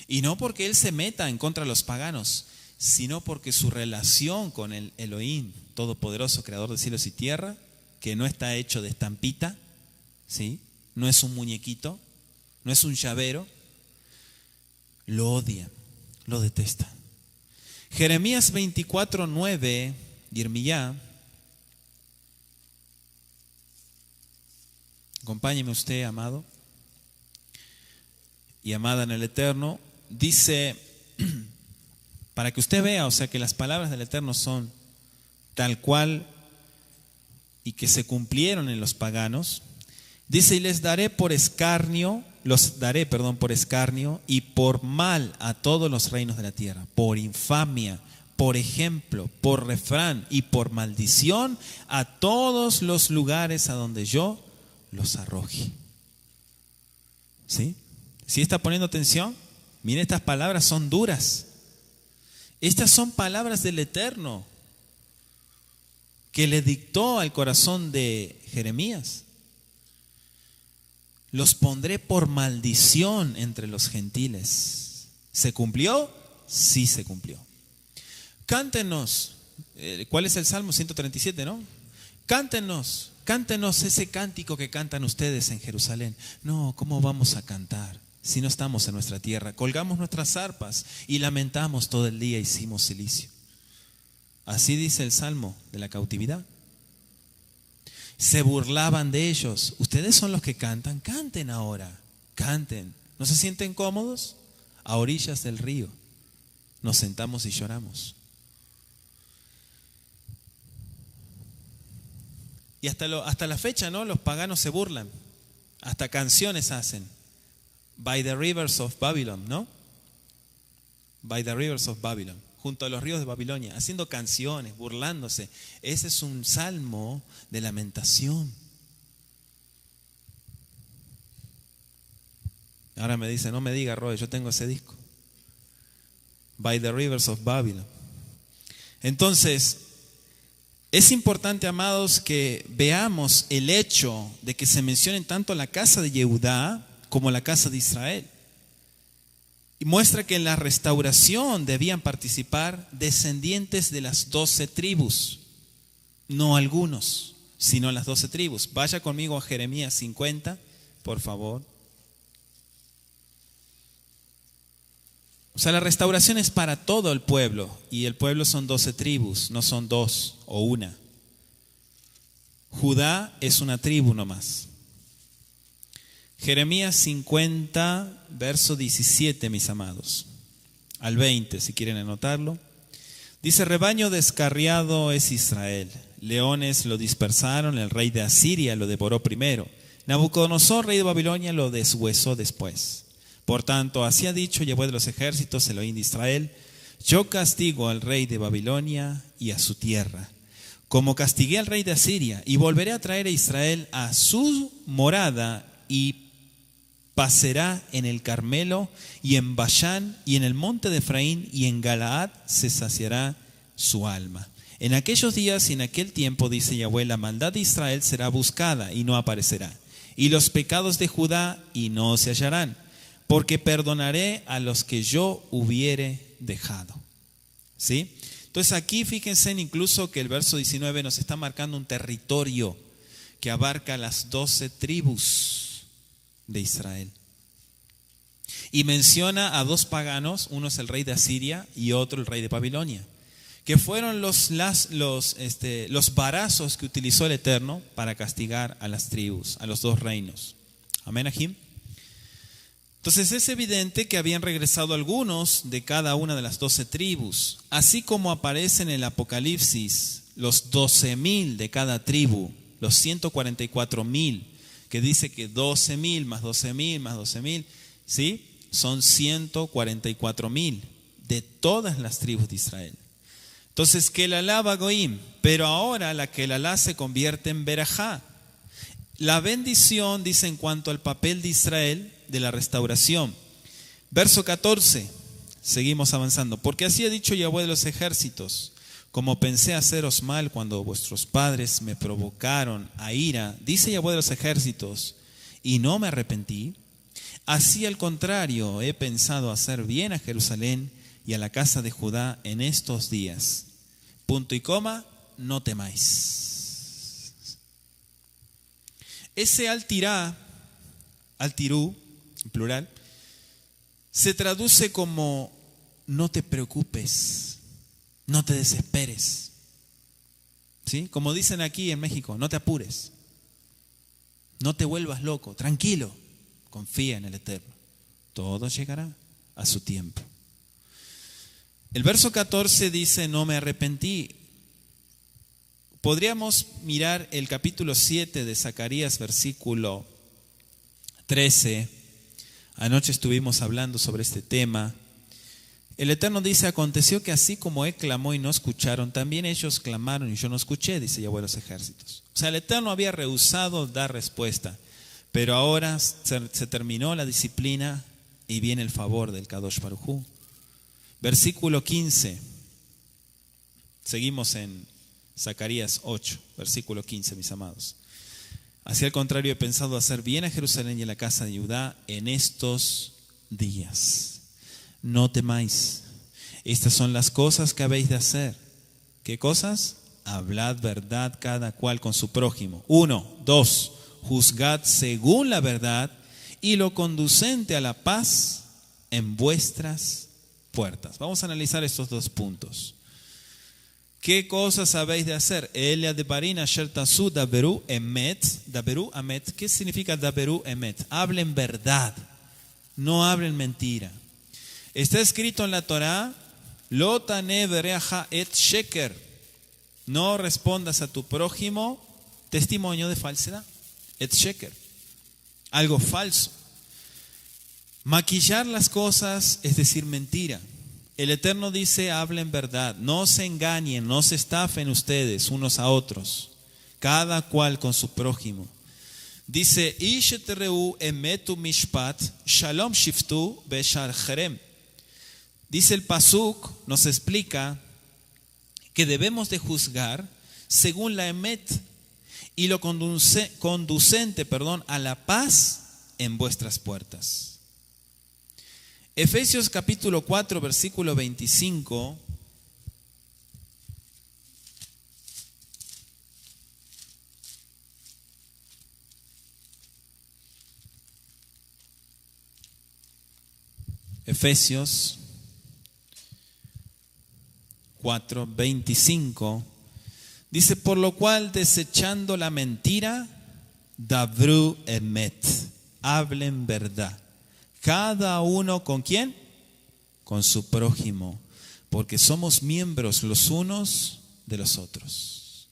Y no porque él se meta en contra de los paganos, sino porque su relación con el Elohim, todopoderoso, creador de cielos y tierra, que no está hecho de estampita, ¿sí? No es un muñequito, no es un llavero, lo odian, lo detestan. Jeremías 24:9, Yirmiyá, acompáñeme usted, amado y amada en el Eterno, dice, para que usted vea, o sea, que las palabras del Eterno son tal cual y que se cumplieron en los paganos. Dice, y les daré por escarnio, por escarnio y por mal a todos los reinos de la tierra, por infamia, por ejemplo, por refrán y por maldición a todos los lugares a donde yo los arroje. ¿Sí? ¿Sí está poniendo atención? Miren, estas palabras son duras. Estas son palabras del Eterno que le dictó al corazón de Jeremías. Los pondré por maldición entre los gentiles. ¿Se cumplió? Sí se cumplió. Cántenos. ¿Cuál es el Salmo 137, no? Cántenos ese cántico que cantan ustedes en Jerusalén. No, ¿cómo vamos a cantar si no estamos en nuestra tierra? Colgamos nuestras arpas y lamentamos todo el día, hicimos cilicio. Así dice el Salmo de la cautividad. Se burlaban de ellos. Ustedes son los que cantan, canten ahora, canten. ¿No se sienten cómodos? A orillas del río nos sentamos y lloramos. Y hasta la fecha, ¿no? Los paganos se burlan. Hasta canciones hacen. By the rivers of Babylon, ¿no? By the rivers of Babylon. Junto a los ríos de Babilonia. Haciendo canciones, burlándose. Ese es un salmo de lamentación. Ahora me dice, no me diga, Roy, yo tengo ese disco. By the rivers of Babylon. Entonces, es importante, amados, que veamos el hecho de que se mencionen tanto la casa de Yehudá como la casa de Israel. Y muestra que en la restauración debían participar descendientes de las 12 tribus, no algunos, sino las 12 tribus. Vaya conmigo a Jeremías 50, por favor. O sea, la restauración es para todo el pueblo, y el pueblo son 12 tribus, no son 2 o 1. Judá es una tribu nomás. Jeremías 50, verso 17, mis amados, al 20, si quieren anotarlo. Dice, rebaño descarriado es Israel, leones lo dispersaron, el rey de Asiria lo devoró primero, Nabucodonosor, rey de Babilonia, lo deshuesó después. Por tanto, así ha dicho Yahweh de los ejércitos, Elohim de Israel, yo castigo al rey de Babilonia y a su tierra, como castigué al rey de Asiria, y volveré a traer a Israel a su morada, y pasará en el Carmelo y en Bashán y en el monte de Efraín y en Galaad se saciará su alma. En aquellos días y en aquel tiempo, dice Yahweh, la maldad de Israel será buscada y no aparecerá, y los pecados de Judá y no se hallarán, porque perdonaré a los que yo hubiere dejado. ¿Sí? Entonces aquí fíjense incluso que el verso 19 nos está marcando un territorio que abarca las 12 tribus de Israel. Y menciona a 2 paganos, uno es el rey de Asiria y otro el rey de Babilonia, que fueron los varazos que utilizó el Eterno para castigar a las tribus, a los 2 reinos. Amén, Ajim. Entonces es evidente que habían regresado algunos de cada una de las 12 tribus, así como aparece en el Apocalipsis los 12,000 de cada tribu, los 144,000, que dice que 12,000 más 12,000 más 12,000, ¿sí? Son 144,000 de todas las tribus de Israel. Entonces, Kelalá va Goim, pero ahora la Kelalá se convierte en Berajá. La bendición, dice, en cuanto al papel de Israel de la restauración. Verso 14, seguimos avanzando. Porque así ha dicho Yahweh de los ejércitos, como pensé haceros mal cuando vuestros padres me provocaron a ira, dice Yahweh de los ejércitos, y no me arrepentí, así al contrario he pensado hacer bien a Jerusalén y a la casa de Judá en estos días. Punto y coma, no temáis. Ese altirú, en plural, se traduce como no te preocupes, no te desesperes. ¿Sí? Como dicen aquí en México, no te apures, no te vuelvas loco, tranquilo, confía en el Eterno. Todo llegará a su tiempo. El verso 14 dice, no me arrepentí. Podríamos mirar el capítulo 7 de Zacarías, versículo 13. Anoche estuvimos hablando sobre este tema. El Eterno dice, aconteció que así como él clamó y no escucharon, también ellos clamaron y yo no escuché, dice Yahweh de los ejércitos. O sea, el Eterno había rehusado dar respuesta, pero ahora se terminó la disciplina y viene el favor del Kadosh Baruj Hu. Versículo 15. Seguimos en Zacarías 8, versículo 15, mis amados. Así al contrario, he pensado hacer bien a Jerusalén y a la casa de Judá en estos días. No temáis. Estas son las cosas que habéis de hacer. ¿Qué cosas? Hablad verdad cada cual con su prójimo. 1, 2, juzgad según la verdad y lo conducente a la paz en vuestras puertas. Vamos a analizar estos dos puntos. ¿Qué cosas habéis de hacer? Elia de Barin asher tasu daberu emet. Daberu emet. ¿Qué significa daberu emet? Hablen verdad, no hablen mentira. Está escrito en la Torá, Lo tane bereaja et sheker. No respondas a tu prójimo testimonio de falsedad. Et sheker. Algo falso. Maquillar las cosas es decir mentira. El Eterno dice, hablen verdad. No se engañen, no se estafen ustedes unos a otros. Cada cual con su prójimo. Dice, Ishetereu emetu mishpat, shalom shiftu beshar jerem. Dice el Pasuk, nos explica que debemos de juzgar según la emet y lo conducente a la paz en vuestras puertas. Efesios capítulo 4, versículo 25. Efesios 4, 25. Dice, por lo cual desechando la mentira, Dabru emet, hablen verdad. Cada uno ¿con quién? Con su prójimo, porque somos miembros los unos de los otros.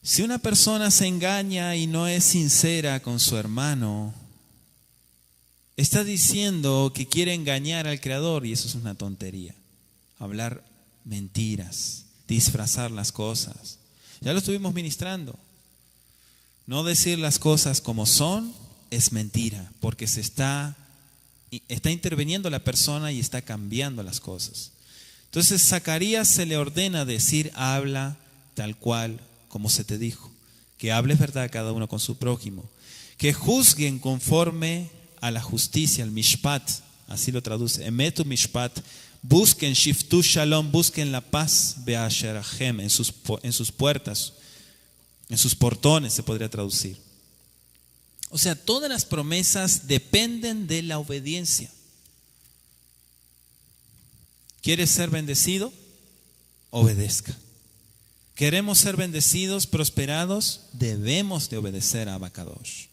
Si una persona se engaña y no es sincera con su hermano, está diciendo que quiere engañar al Creador y eso es una tontería. Hablar mentiras, disfrazar las cosas. Ya lo estuvimos ministrando. No decir las cosas como son es mentira, porque está interviniendo la persona y está cambiando las cosas. Entonces Zacarías se le ordena decir, habla tal cual como se te dijo, que hables verdad cada uno con su prójimo, que juzguen conforme a la justicia, al mishpat, así lo traduce, emetu mishpat, busquen shiftu shalom, busquen la paz, be'asherachem, en sus puertas, en sus portones se podría traducir. O sea, todas las promesas dependen de la obediencia. ¿Quieres ser bendecido? Obedezca. ¿Queremos ser bendecidos, prosperados? Debemos de obedecer a Abacadosh.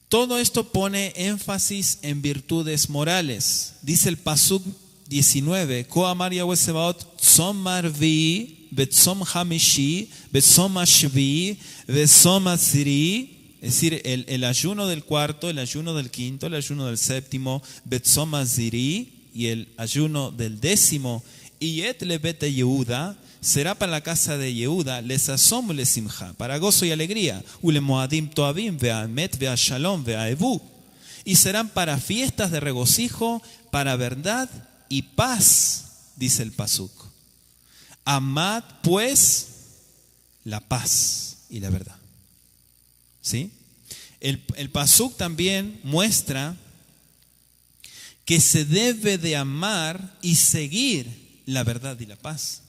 Todo esto pone énfasis en virtudes morales. Dice el Pasuk 19, Ko amar Yahweh Sebaot, tzom marvi, betzom hamishi, betzom ashvi, betzom atziri, es decir, el ayuno del cuarto, el ayuno del quinto, el ayuno del séptimo, betzom aziri, y el ayuno del décimo, y et lebete Yehuda, será para la casa de Yehuda, lesasom lesimcha, para gozo y alegría, ulemoadim toavim, veamet, veashalom, veaevu, y serán para fiestas de regocijo, para verdad y paz, dice el Pasuk. Amad pues la paz y la verdad. ¿Sí? El Pasuk también muestra que se debe de amar y seguir la verdad y la paz.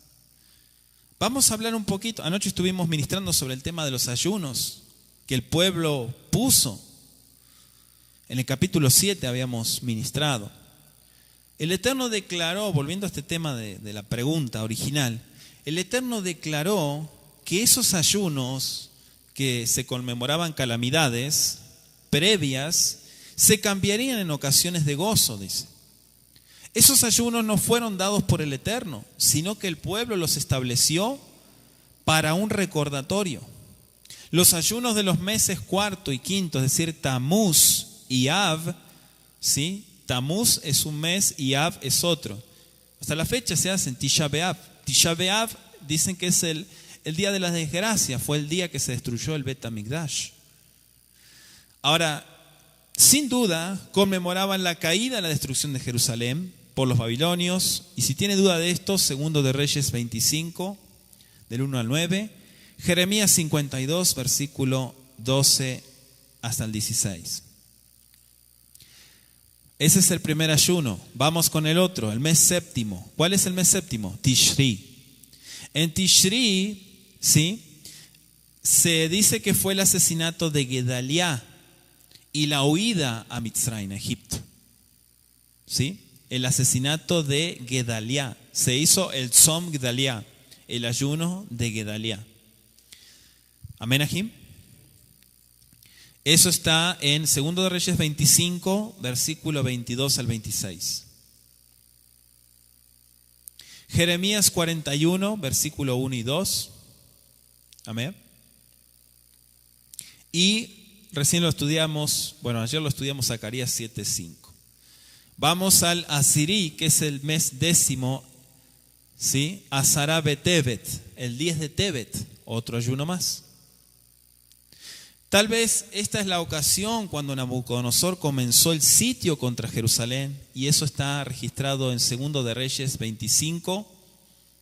Vamos a hablar un poquito. Anoche estuvimos ministrando sobre el tema de los ayunos que el pueblo puso. En el capítulo 7 habíamos ministrado. El Eterno declaró, volviendo a este tema de la pregunta original, el Eterno declaró que esos ayunos que se conmemoraban calamidades previas se cambiarían en ocasiones de gozo, dice. Esos ayunos no fueron dados por el Eterno, sino que el pueblo los estableció para un recordatorio. Los ayunos de los meses cuarto y quinto, es decir, Tamuz y Av, ¿sí? Tamuz es un mes y Av es otro. Hasta la fecha se hacen Tisha B'Av. Tisha B'Av dicen que es el día de las desgracias, fue el día que se destruyó el Bet HaMikdash. Ahora, sin duda, conmemoraban la caída, la destrucción de Jerusalén por los babilonios. Y si tiene duda de esto, Segundo de Reyes 25, del 1 al 9, Jeremías 52, versículo 12 hasta el 16. Ese es el primer ayuno. Vamos con el otro, el mes séptimo. ¿Cuál es el mes séptimo? Tishri. En Tishri, ¿sí?, se dice que fue el asesinato de Gedaliah y la huida a Mitzrayim, Egipto. ¿Sí? El asesinato de Gedaliah. Se hizo el Tzom Gedaliah, el ayuno de Gedaliah. Amén, Ajim. Eso está en 2 de Reyes 25, versículo 22 al 26. Jeremías 41, versículo 1 y 2. Amén. Y recién lo estudiamos, ayer lo estudiamos Zacarías 7, 5. Vamos al Asirí, que es el mes décimo, ¿sí? Asará Betevet, el 10 de Tebet, otro ayuno más. Tal vez esta es la ocasión cuando Nabucodonosor comenzó el sitio contra Jerusalén, y eso está registrado en 2 de Reyes 25,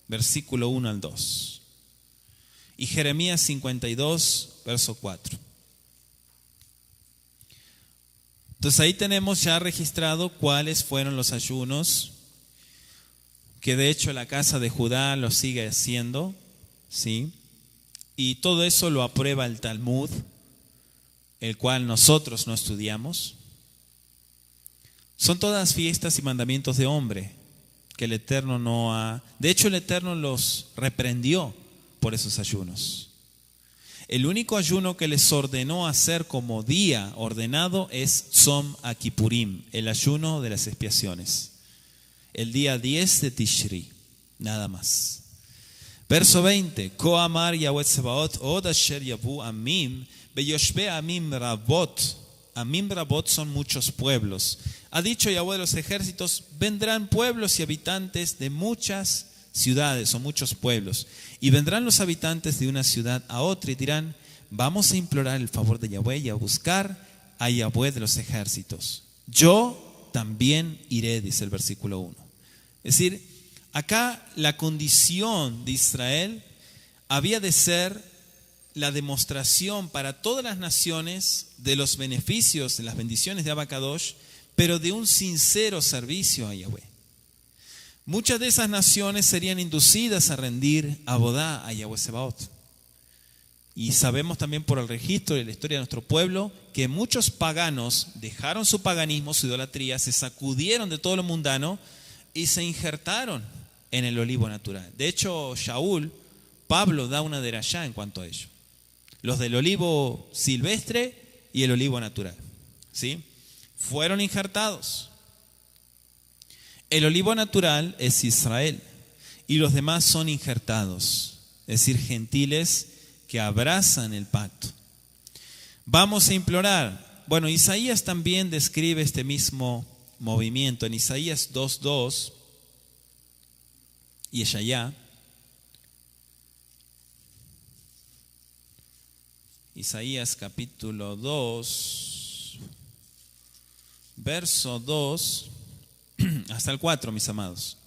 versículo 1 al 2. Y Jeremías 52, verso 4. Entonces ahí tenemos ya registrado cuáles fueron los ayunos, que de hecho la casa de Judá lo sigue haciendo, ¿sí? Y todo eso lo aprueba el Talmud, el cual nosotros no estudiamos. Son todas fiestas y mandamientos de hombre que el Eterno no ha... De hecho, el Eterno los reprendió por esos ayunos. El único ayuno que les ordenó hacer como día ordenado es Tzom Akipurim, el ayuno de las expiaciones. El día 10 de Tishri, nada más. Verso 20. Ko amar Yahweh Tsebaot, od asher yavu amim, beyoshbe amim rabot. Amim rabot son muchos pueblos. Ha dicho Yahweh de los ejércitos, vendrán pueblos y habitantes de muchas ciudades o muchos pueblos. Y vendrán los habitantes de una ciudad a otra y dirán, vamos a implorar el favor de Yahweh y a buscar a Yahweh de los ejércitos. Yo también iré, dice el versículo 1. Es decir, acá la condición de Israel había de ser la demostración para todas las naciones de los beneficios, de las bendiciones de Abba Kadosh, pero de un sincero servicio a Yahweh. Muchas de esas naciones serían inducidas a rendir abodá a Yahweh Sebaot. Y sabemos también por el registro de la historia de nuestro pueblo que muchos paganos dejaron su paganismo, su idolatría, se sacudieron de todo lo mundano y se injertaron en el olivo natural. De hecho, Pablo da una derashá en cuanto a ello. Los del olivo silvestre y el olivo natural, ¿sí? Fueron injertados. El olivo natural es Israel y los demás son injertados, es decir, gentiles que abrazan el pacto. Vamos a implorar. Bueno, Isaías también describe este mismo movimiento. En Isaías 2:2 y Yeshayá, Isaías capítulo 2, verso 2 hasta el 4, mis amados.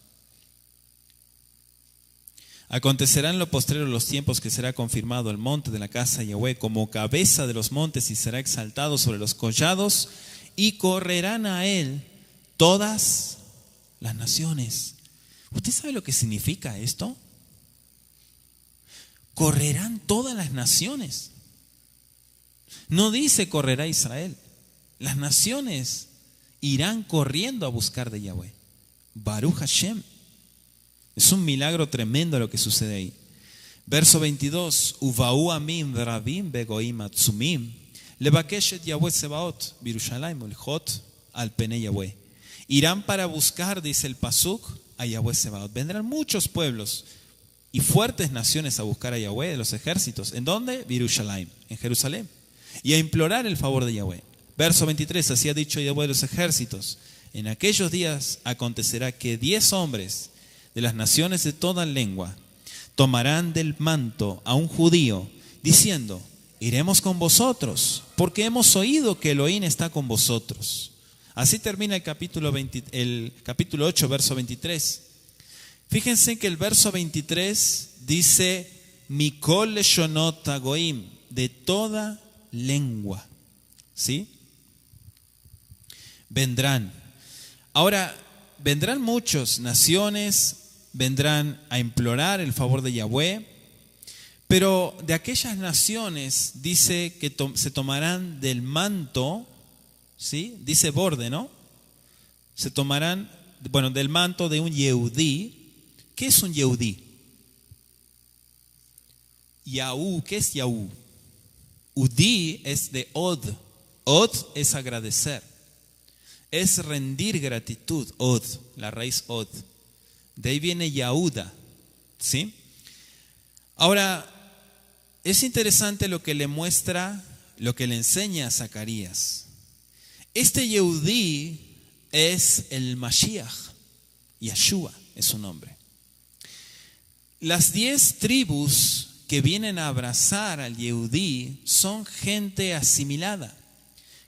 Acontecerá en lo postrero de los tiempos que será confirmado el monte de la casa de Yahweh como cabeza de los montes y será exaltado sobre los collados y correrán a él todas las naciones. ¿Usted sabe lo que significa esto? Correrán todas las naciones. No dice correrá Israel. Las naciones irán corriendo a buscar de Yahweh. Baruch Hashem. Es un milagro tremendo lo que sucede ahí. Verso 22. Uvau amim rabim begoim atzumim lebakeshet Yahweh Sebaot Birushalayim ulchot al pene Yahweh. Irán para buscar, dice el pasuk, a Yahweh Sebaot. Vendrán muchos pueblos y fuertes naciones a buscar a Yahweh de los ejércitos. ¿En dónde? Birushalayim, en Jerusalén. Y a implorar el favor de Yahweh. Verso 23, así ha dicho Yahweh de los ejércitos: en aquellos días acontecerá que 10 hombres de las naciones de toda lengua tomarán del manto a un judío, diciendo: iremos con vosotros, porque hemos oído que Elohim está con vosotros. Así termina el capítulo 8, verso 23. Fíjense que el verso 23 dice: Mikol leshonot hagoim, de toda lengua. ¿Sí? Vendrán. Ahora, vendrán muchas naciones, vendrán a implorar el favor de Yahweh, pero de aquellas naciones dice que se tomarán del manto, ¿sí? Dice borde, ¿no? Se tomarán, del manto de un Yehudí. ¿Qué es un Yehudí? Yahú, ¿qué es Yahú? Udí es de Od. Od es agradecer. Es rendir gratitud. Od, la raíz Od. De ahí viene Yahuda. ¿Sí? Ahora, es interesante lo que le muestra, lo que le enseña a Zacarías. Este Yehudí es el Mashiach. Yeshua es su nombre. Las 10 tribus que vienen a abrazar al Yehudí son gente asimilada,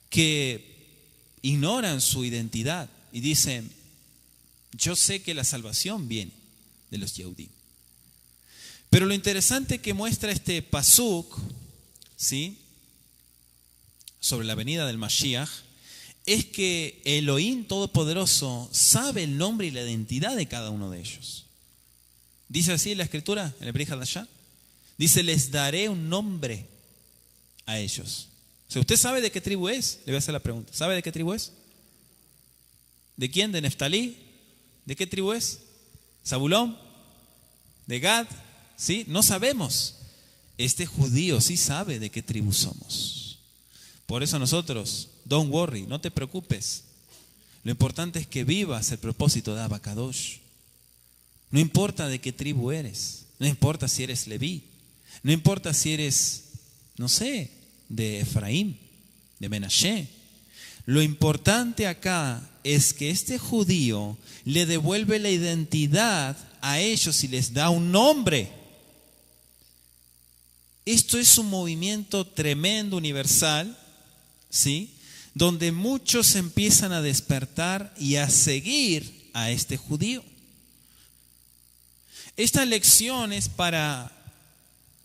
que ignoran su identidad y dicen: yo sé que la salvación viene de los Yehudí. Pero lo interesante que muestra este pasuk, ¿sí?, sobre la venida del Mashiach, es que Elohim Todopoderoso sabe el nombre y la identidad de cada uno de ellos. Dice así en la escritura, en el Brit Hadashah, dice: les daré un nombre a ellos. O sea, ¿usted sabe de qué tribu es? Le voy a hacer la pregunta. ¿Sabe de qué tribu es? ¿De quién? ¿De Neftalí? ¿De qué tribu es? ¿Zabulón? ¿De Gad? ¿Sí? No sabemos. Este judío sí sabe de qué tribu somos. Por eso nosotros, don't worry, no te preocupes. Lo importante es que vivas el propósito de Abba Kadosh. No importa de qué tribu eres. No importa si eres Leví. No importa si eres, no sé, de Efraín, de Menashe. Lo importante acá es que este judío le devuelve la identidad a ellos y les da un nombre. Esto es un movimiento tremendo, universal, ¿sí?, donde muchos empiezan a despertar y a seguir a este judío. Esta lección es para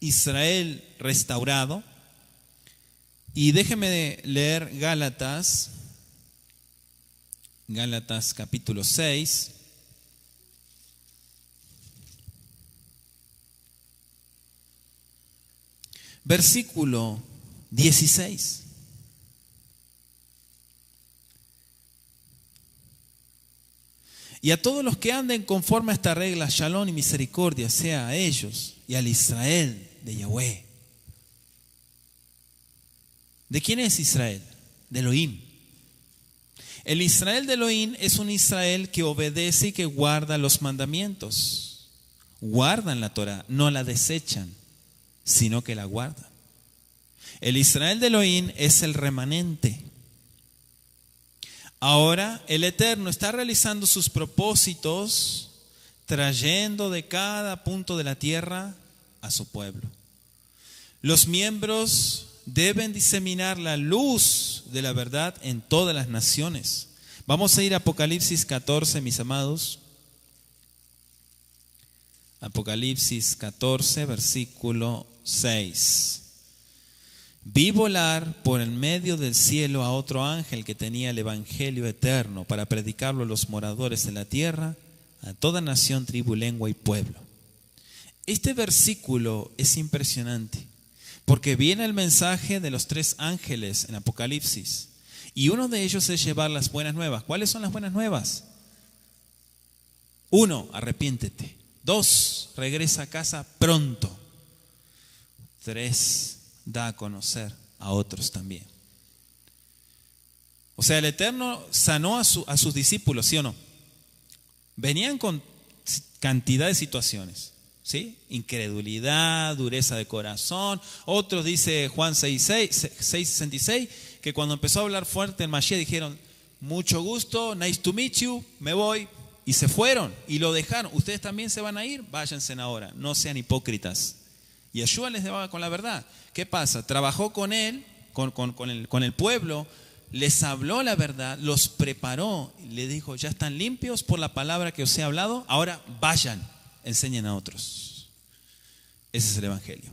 Israel restaurado. Y déjeme leer Gálatas capítulo 6. Versículo 16. Y a todos los que anden conforme a esta regla, shalom y misericordia sea a ellos y al Israel de Yahweh. ¿De quién es Israel? De Elohim. El Israel de Elohim es un Israel que obedece y que guarda los mandamientos. Guardan la Torah, no la desechan, sino que la guardan. El Israel de Elohim es el remanente. Ahora el Eterno está realizando sus propósitos, trayendo de cada punto de la tierra a su pueblo. Los miembros deben diseminar la luz de la verdad en todas las naciones. Vamos a ir a Apocalipsis 14, mis amados. Apocalipsis 14, versículo 6. Vi volar por el medio del cielo a otro ángel que tenía el evangelio eterno para predicarlo a los moradores de la tierra, a toda nación, tribu, lengua y pueblo. Este versículo es impresionante porque viene el mensaje de los 3 ángeles en Apocalipsis y uno de ellos es llevar las buenas nuevas. ¿Cuáles son las buenas nuevas? 1, arrepiéntete. 2, regresa a casa pronto. 3, da a conocer a otros también. O sea, el Eterno sanó a sus discípulos, ¿sí o no? Venían con cantidad de situaciones, ¿sí? Incredulidad, dureza de corazón. Otros, dice Juan 6:66, que cuando empezó a hablar fuerte el Mashiach dijeron, mucho gusto, nice to meet you, me voy. Y se fueron y lo dejaron. ¿Ustedes también se van a ir? Váyanse ahora, no sean hipócritas. Y Yeshua les daba con la verdad. ¿Qué pasa? Trabajó con él, con el pueblo, les habló la verdad, los preparó, le dijo, ya están limpios por la palabra que os he hablado, ahora vayan, enseñen a otros. Ese es el evangelio.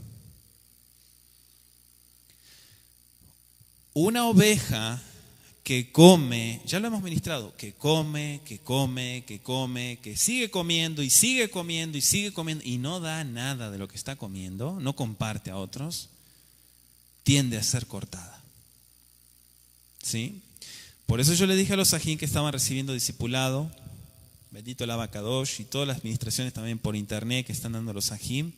Una oveja que come, ya lo hemos ministrado, que come, que sigue comiendo y sigue comiendo y sigue comiendo y no da nada de lo que está comiendo, no comparte a otros, tiende a ser cortada. ¿Sí? Por eso yo le dije a los sajín que estaban recibiendo discipulado, bendito el Abacadosh, y todas las administraciones también por internet que están dando los sajín,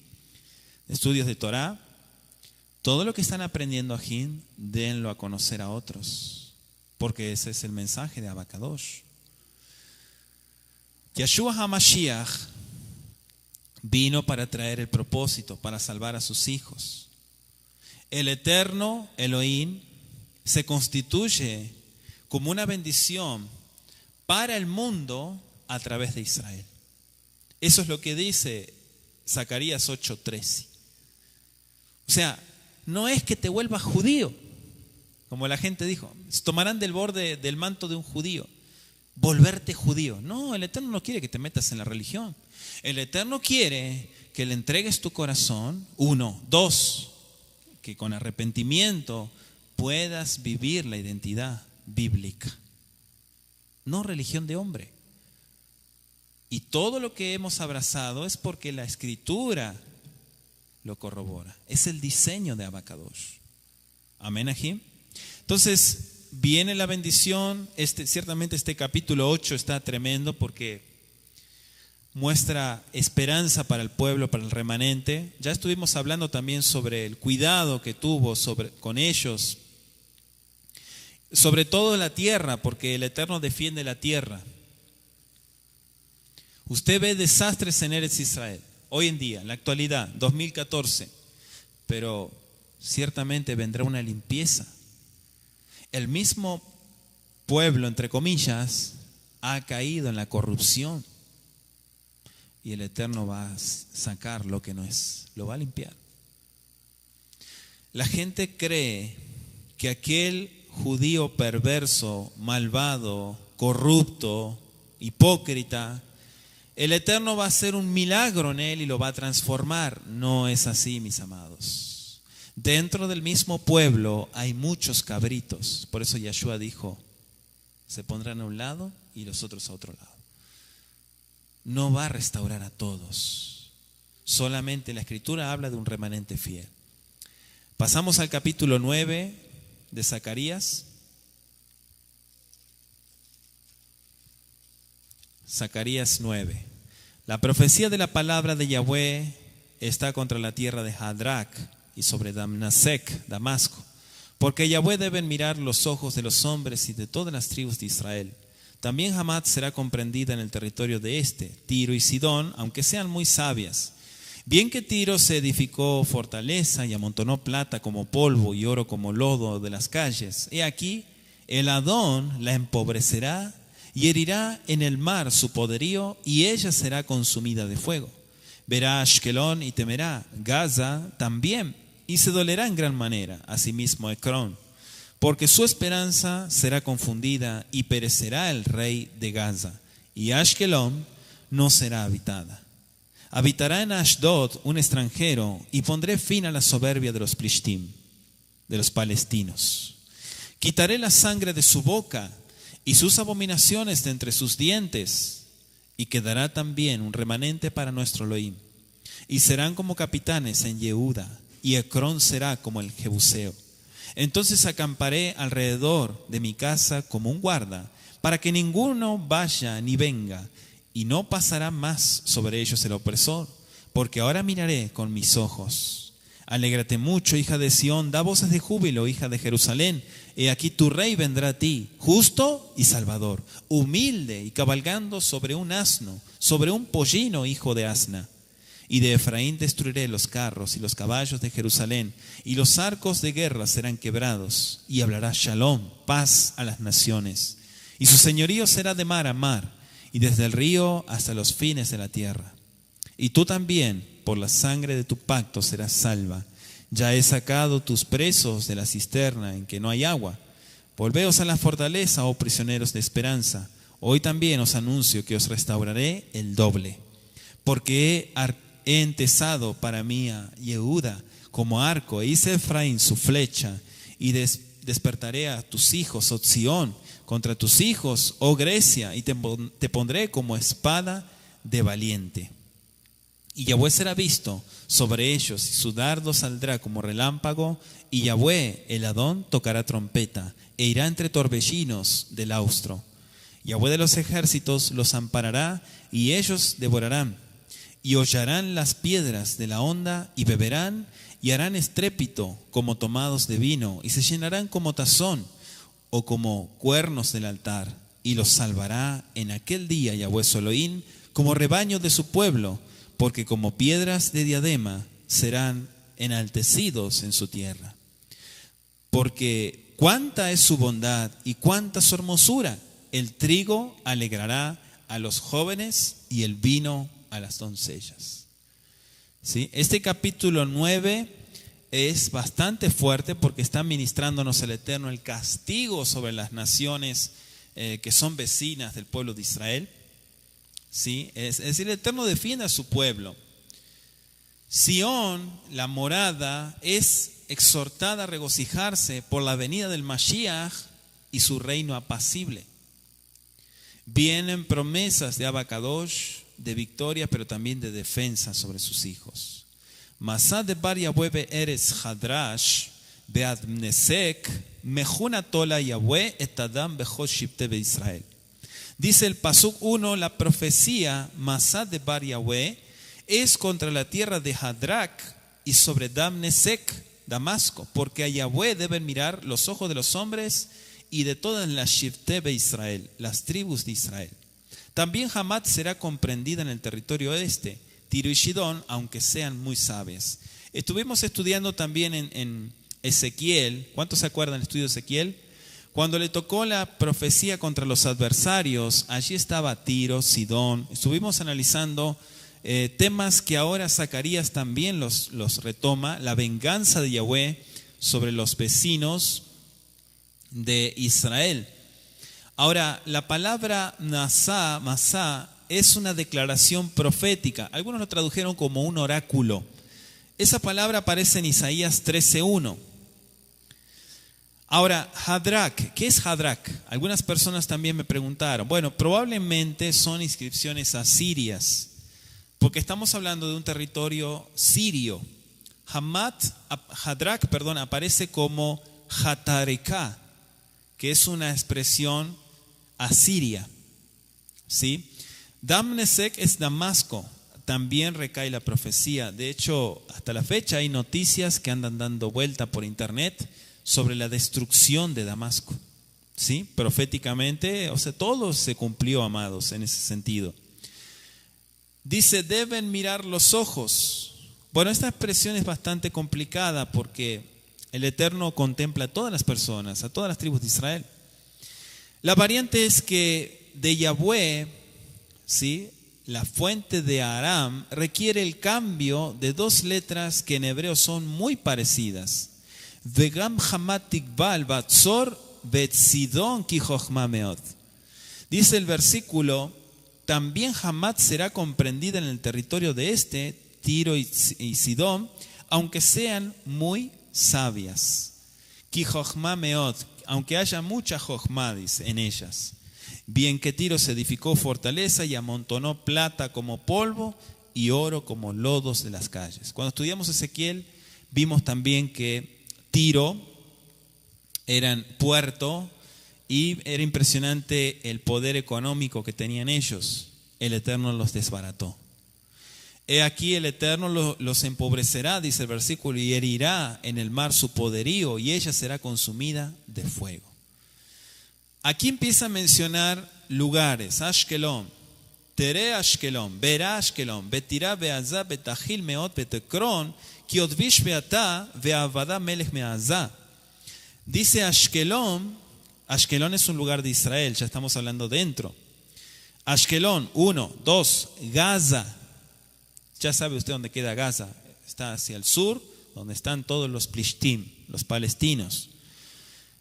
estudios de Torah, todo lo que están aprendiendo ajín, denlo a conocer a otros, porque ese es el mensaje de Abacadosh. Yeshua HaMashiach vino para traer el propósito, para salvar a sus hijos. El eterno Elohim se constituye como una bendición para el mundo a través de Israel. Eso es lo que dice Zacarías 8:13. O sea, no es que te vuelvas judío, como la gente dijo, tomarán del borde del manto de un judío, volverte judío. No, el Eterno no quiere que te metas en la religión. El Eterno quiere que le entregues tu corazón, 1, 2, que con arrepentimiento puedas vivir la identidad bíblica, no religión de hombre. Y todo lo que hemos abrazado es porque la Escritura lo corrobora. Es el diseño de Abacadosh. Amén, Ajim. Entonces viene la bendición. Ciertamente este capítulo 8 está tremendo porque muestra esperanza para el pueblo, para el remanente. Ya estuvimos hablando también sobre el cuidado que tuvo con ellos, sobre todo la tierra, porque el Eterno defiende la tierra. Usted ve desastres en Eretz Israel, hoy en día, en la actualidad, 2014, pero ciertamente vendrá una limpieza. El mismo pueblo, entre comillas, ha caído en la corrupción y el Eterno va a sacar lo que no es, lo va a limpiar. La gente cree que aquel judío perverso, malvado, corrupto, hipócrita, el Eterno va a hacer un milagro en él y lo va a transformar. No es así, mis amados. Dentro del mismo pueblo hay muchos cabritos. Por eso Yeshua dijo, se pondrán a un lado y los otros a otro lado. No va a restaurar a todos. Solamente la Escritura habla de un remanente fiel. Pasamos al capítulo 9 de Zacarías. Zacarías 9. La profecía de la palabra de Yahweh está contra la tierra de Hadrac y sobre Damnasek, Damasco, porque Yahweh deben mirar los ojos de los hombres y de todas las tribus de Israel. También Hamat será comprendida en el territorio de Tiro y Sidón, aunque sean muy sabias. Bien que Tiro se edificó fortaleza y amontonó plata como polvo y oro como lodo de las calles. He aquí, el Adón la empobrecerá y herirá en el mar su poderío, y ella será consumida de fuego. Verá Ashkelón y temerá, Gaza también, y se dolerá en gran manera, asimismo Ecrón, porque su esperanza será confundida y perecerá el rey de Gaza, y Ashkelón no será habitada. Habitará en Ashdod un extranjero, y pondré fin a la soberbia de los Plishtim, de los palestinos. Quitaré la sangre de su boca y sus abominaciones de entre sus dientes, y quedará también un remanente para nuestro Elohim. Y serán como capitanes en Yehuda, y Ecrón será como el Jebuseo. Entonces acamparé alrededor de mi casa como un guarda, para que ninguno vaya ni venga, y no pasará más sobre ellos el opresor, porque ahora miraré con mis ojos. Alégrate mucho, hija de Sión, da voces de júbilo, hija de Jerusalén. He aquí tu rey vendrá a ti, justo y salvador, humilde y cabalgando sobre un asno, sobre un pollino, hijo de asna. Y de Efraín destruiré los carros y los caballos de Jerusalén, y los arcos de guerra serán quebrados, y hablará Shalom, paz a las naciones. Y su señorío será de mar a mar, y desde el río hasta los fines de la tierra. Y tú también, por la sangre de tu pacto, serás salva. Ya he sacado tus presos de la cisterna en que no hay agua. Volveos a la fortaleza, oh prisioneros de esperanza. Hoy también os anuncio que os restauraré el doble. Porque he entesado para mí a Yehuda como arco, e hice a Efraín su flecha, y despertaré a tus hijos, oh Sión, contra tus hijos, oh Grecia, y te pondré como espada de valiente. Y Yahweh será visto sobre ellos, y su dardo saldrá como relámpago, y Yahweh, el Adón, tocará trompeta, e irá entre torbellinos del austro. Yahweh de los ejércitos los amparará, y ellos devorarán, y hollarán las piedras de la honda, y beberán, y harán estrépito como tomados de vino, y se llenarán como tazón, o como cuernos del altar, y los salvará en aquel día Yahweh su Elohim, como rebaño de su pueblo, porque como piedras de diadema serán enaltecidos en su tierra. Porque cuánta es su bondad y cuánta su hermosura. El trigo alegrará a los jóvenes y el vino a las doncellas. ¿Sí? Este capítulo 9 es bastante fuerte porque está ministrándonos el Eterno el castigo sobre las naciones que son vecinas del pueblo de Israel. ¿Sí? Es decir, el Eterno defiende a su pueblo. Sión, la morada, es exhortada a regocijarse por la venida del Mashiach y su reino apacible. Vienen promesas de Abacadosh, de victoria, pero también de defensa sobre sus hijos. Masá de bar Yahweh eres Hadrash, beadnesek, mejuna tola Yahweh et adam bechol shipte be Israel. Dice el Pasuk 1, la profecía Masá de bar Yahweh es contra la tierra de Hadrak y sobre Damnesek, Damasco, porque a Yahweh deben mirar los ojos de los hombres y de todas las Shivte be Israel, las tribus de Israel. También Hamat será comprendida en el territorio este, Tiro y Sidón, aunque sean muy sabias. Estuvimos estudiando también en Ezequiel. ¿Cuántos se acuerdan del estudio de Ezequiel? Cuando le tocó la profecía contra los adversarios, allí estaba Tiro, Sidón. Estuvimos analizando temas que ahora Zacarías también los retoma, la venganza de Yahweh sobre los vecinos de Israel. Ahora, la palabra Masá es una declaración profética. Algunos lo tradujeron como un oráculo. Esa palabra aparece en Isaías 13:1. Ahora, Hadrak, ¿qué es Hadrak? Algunas personas también me preguntaron. Bueno, probablemente son inscripciones asirias, porque estamos hablando de un territorio sirio. Hadrak, aparece como Hatareká, que es una expresión asiria. ¿Sí? Damnesek es Damasco, también recae la profecía. De hecho, hasta la fecha hay noticias que andan dando vuelta por internet sobre la destrucción de Damasco. ¿Sí? Proféticamente, todo se cumplió, amados, en ese sentido. Dice, deben mirar los ojos. Bueno, esta expresión es bastante complicada porque el Eterno contempla a todas las personas, a todas las tribus de Israel. La variante es que de Yahweh, ¿sí?, la fuente de Aram, requiere el cambio de dos letras que en hebreo son muy parecidas. Vegam hamat tikbal batzor betzidon ki chochma meod. Dice el versículo, también Hamat será comprendida en el territorio de este, Tiro y Sidón, aunque sean muy sabias. Ki chochma meod, aunque haya mucha chochma en ellas. Bien que Tiro se edificó fortaleza y amontonó plata como polvo y oro como lodos de las calles. Cuando estudiamos Ezequiel, vimos también que Tiro eran puerto y era impresionante el poder económico que tenían ellos. El Eterno los desbarató. He aquí el Eterno los empobrecerá, dice el versículo, y herirá en el mar su poderío, y ella será consumida de fuego. Aquí empieza a mencionar lugares: Ashkelon, Tere Ashkelon, verá Ashkelon, betirá beazá, betahil meot, betecron, kiodvish beatá, beavadá melech meazá. Dice Ashkelon es un lugar de Israel, ya estamos hablando dentro. Ashkelon, 1, 2, Gaza. Ya sabe usted dónde queda Gaza. Está hacia el sur, donde están todos los plishtim, los palestinos.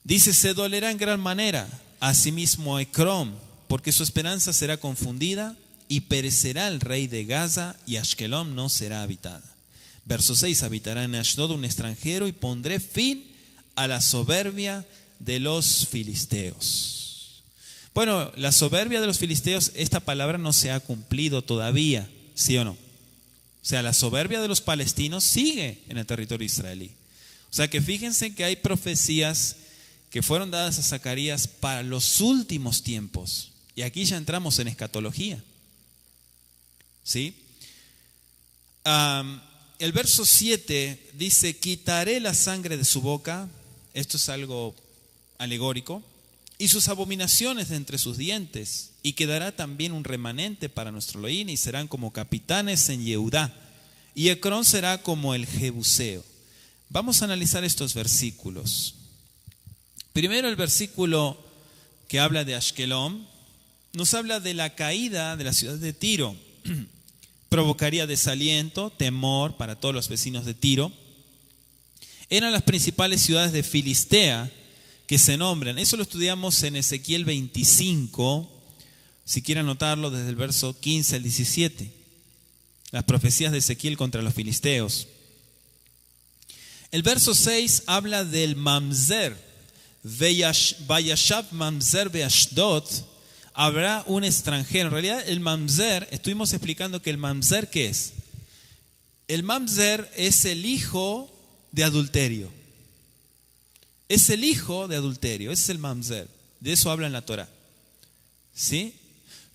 Dice, se dolerá en gran manera, asimismo Ecrón, porque su esperanza será confundida y perecerá el rey de Gaza y Ashkelon no será habitada. Verso 6, habitará en Ashdod un extranjero y pondré fin a la soberbia de los filisteos. Bueno, la soberbia de los filisteos, esta palabra no se ha cumplido todavía, ¿sí o no? O sea, la soberbia de los palestinos sigue en el territorio israelí. O sea que fíjense que hay profecías que fueron dadas a Zacarías para los últimos tiempos. Y aquí ya entramos en escatología. ¿Sí? El verso 7 dice, quitaré la sangre de su boca. Esto es algo alegórico. Y sus abominaciones de entre sus dientes. Y quedará también un remanente para nuestro Elohim. Y serán como capitanes en Yehudá. Y Ecrón será como el Jebuseo. Vamos a analizar estos versículos. Primero el versículo que habla de Ashkelon. Nos habla de la caída de la ciudad de Tiro. Provocaría desaliento, temor para todos los vecinos de Tiro. Eran las principales ciudades de Filistea que se nombran. Eso lo estudiamos en Ezequiel 25, si quieren anotarlo desde el verso 15 al 17. Las profecías de Ezequiel contra los filisteos. El verso 6 habla del mamzer. Vayashav mamzer beashdod. Habrá un extranjero. En realidad el mamzer, estuvimos explicando que el mamzer, ¿qué es? El mamzer es el hijo de adulterio. Es el hijo de adulterio, ese es el mamzer. De eso habla en la Torah. ¿Sí?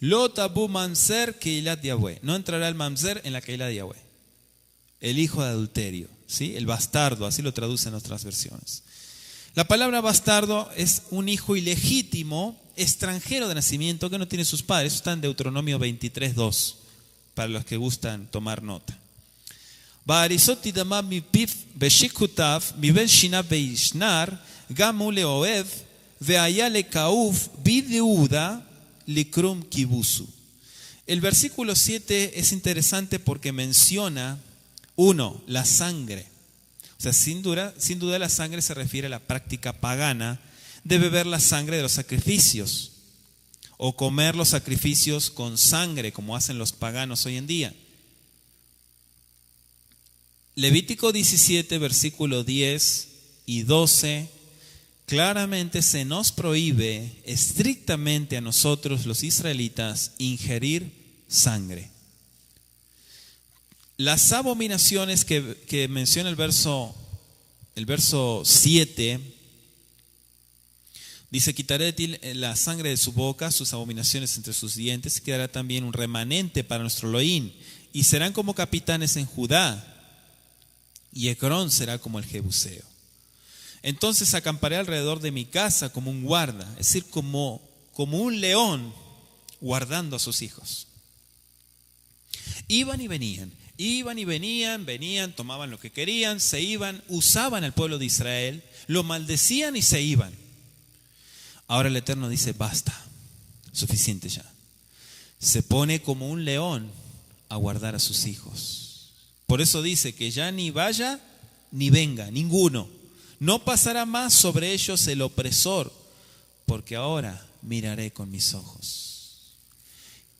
Lo tabu mamzer keilat Yahweh. No entrará el mamzer en la keilat de Yahweh. El hijo de adulterio, ¿sí? El bastardo, así lo traducen otras versiones. La palabra bastardo es un hijo ilegítimo, extranjero de nacimiento que no tiene sus padres. Eso está en Deuteronomio 23:2, para los que gustan tomar nota. Ba'arizot tidamah mipif beshikutav miben shinav beishnar gamu leoev veaya lekauf bideuda likrum kibusu. El versículo 7 es interesante porque menciona, 1, la sangre. O sea, sin duda la sangre se refiere a la práctica pagana de beber la sangre de los sacrificios o comer los sacrificios con sangre, como hacen los paganos hoy en día. Levítico 17, versículo 10 y 12, claramente se nos prohíbe estrictamente a nosotros los israelitas ingerir sangre. Las abominaciones que menciona el verso 7, dice, quitaré de ti la sangre de su boca, sus abominaciones entre sus dientes, y quedará también un remanente para nuestro Elohim, y serán como capitanes en Judá, y Ecrón será como el Jebuseo. Entonces acamparé alrededor de mi casa como un guarda, es decir, como un león guardando a sus hijos. Iban y venían, tomaban lo que querían, se iban, usaban al pueblo de Israel, lo maldecían y se iban. Ahora el Eterno dice, basta, suficiente ya. Se pone como un león a guardar a sus hijos. Por eso dice que ya ni vaya ni venga, ninguno. No pasará más sobre ellos el opresor, porque ahora miraré con mis ojos.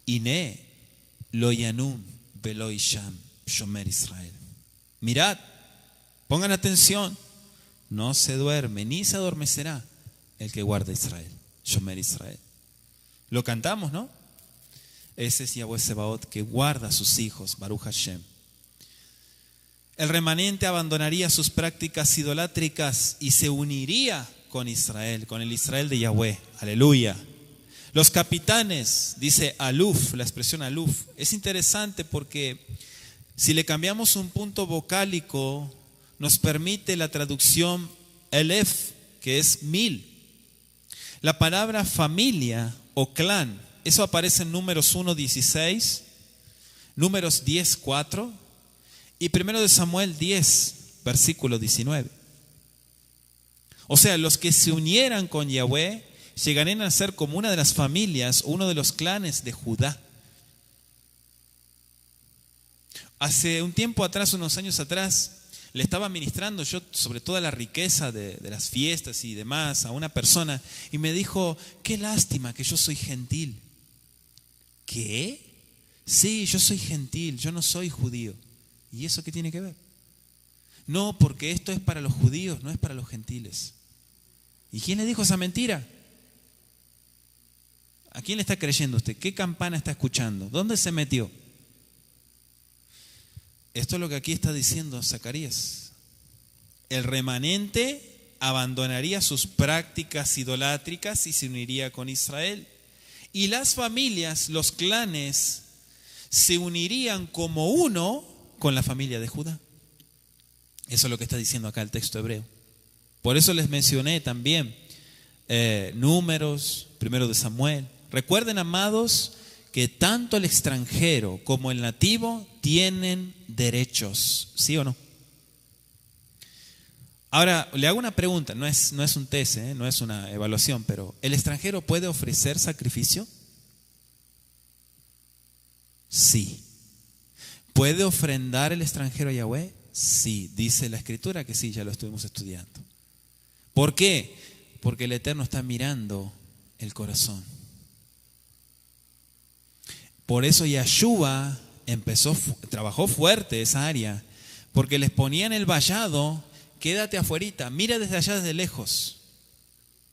Iné lo yanum velo isham shomer Israel. Mirad, pongan atención, no se duerme ni se adormecerá el que guarda Israel, shomer Israel. Lo cantamos, ¿no? Ese es Yahweh Sebaot que guarda a sus hijos, Baruch Hashem. El remanente abandonaría sus prácticas idolátricas y se uniría con Israel, con el Israel de Yahweh. Aleluya. Los capitanes, dice aluf, la expresión aluf, es interesante porque si le cambiamos un punto vocálico, nos permite la traducción elef, que es 1000. La palabra familia o clan Eso aparece en Números 1:16, Números 10:4 y 1 de Samuel 10, versículo 19. O sea, los que se unieran con Yahweh llegarían a ser como una de las familias, uno de los clanes de Judá. Hace un tiempo atrás, unos años atrás, le estaba ministrando yo sobre toda la riqueza de las fiestas y demás a una persona y me dijo, qué lástima que yo soy gentil. ¿Qué? Sí, yo soy gentil, yo no soy judío. ¿Y eso qué tiene que ver? No, porque esto es para los judíos, no es para los gentiles. ¿Y quién le dijo esa mentira? ¿A quién le está creyendo usted? ¿Qué campana está escuchando? ¿Dónde se metió? Esto es lo que aquí está diciendo Zacarías. El remanente abandonaría sus prácticas idolátricas y se uniría con Israel. Y las familias, los clanes, se unirían como uno con la familia de Judá. Eso es lo que está diciendo acá el texto hebreo. Por eso les mencioné también Números, 1 de Samuel. Recuerden, amados, que tanto el extranjero como el nativo tienen derechos, ¿sí o no? Ahora, le hago una pregunta, no es un test, no es una evaluación, pero ¿el extranjero puede ofrecer sacrificio? Sí. ¿Puede ofrendar el extranjero a Yahweh? Sí, dice la Escritura que sí, ya lo estuvimos estudiando. ¿Por qué? Porque el Eterno está mirando el corazón. Por eso Yahshua trabajó fuerte esa área, porque les ponían el vallado, quédate afuerita, mira desde allá desde lejos.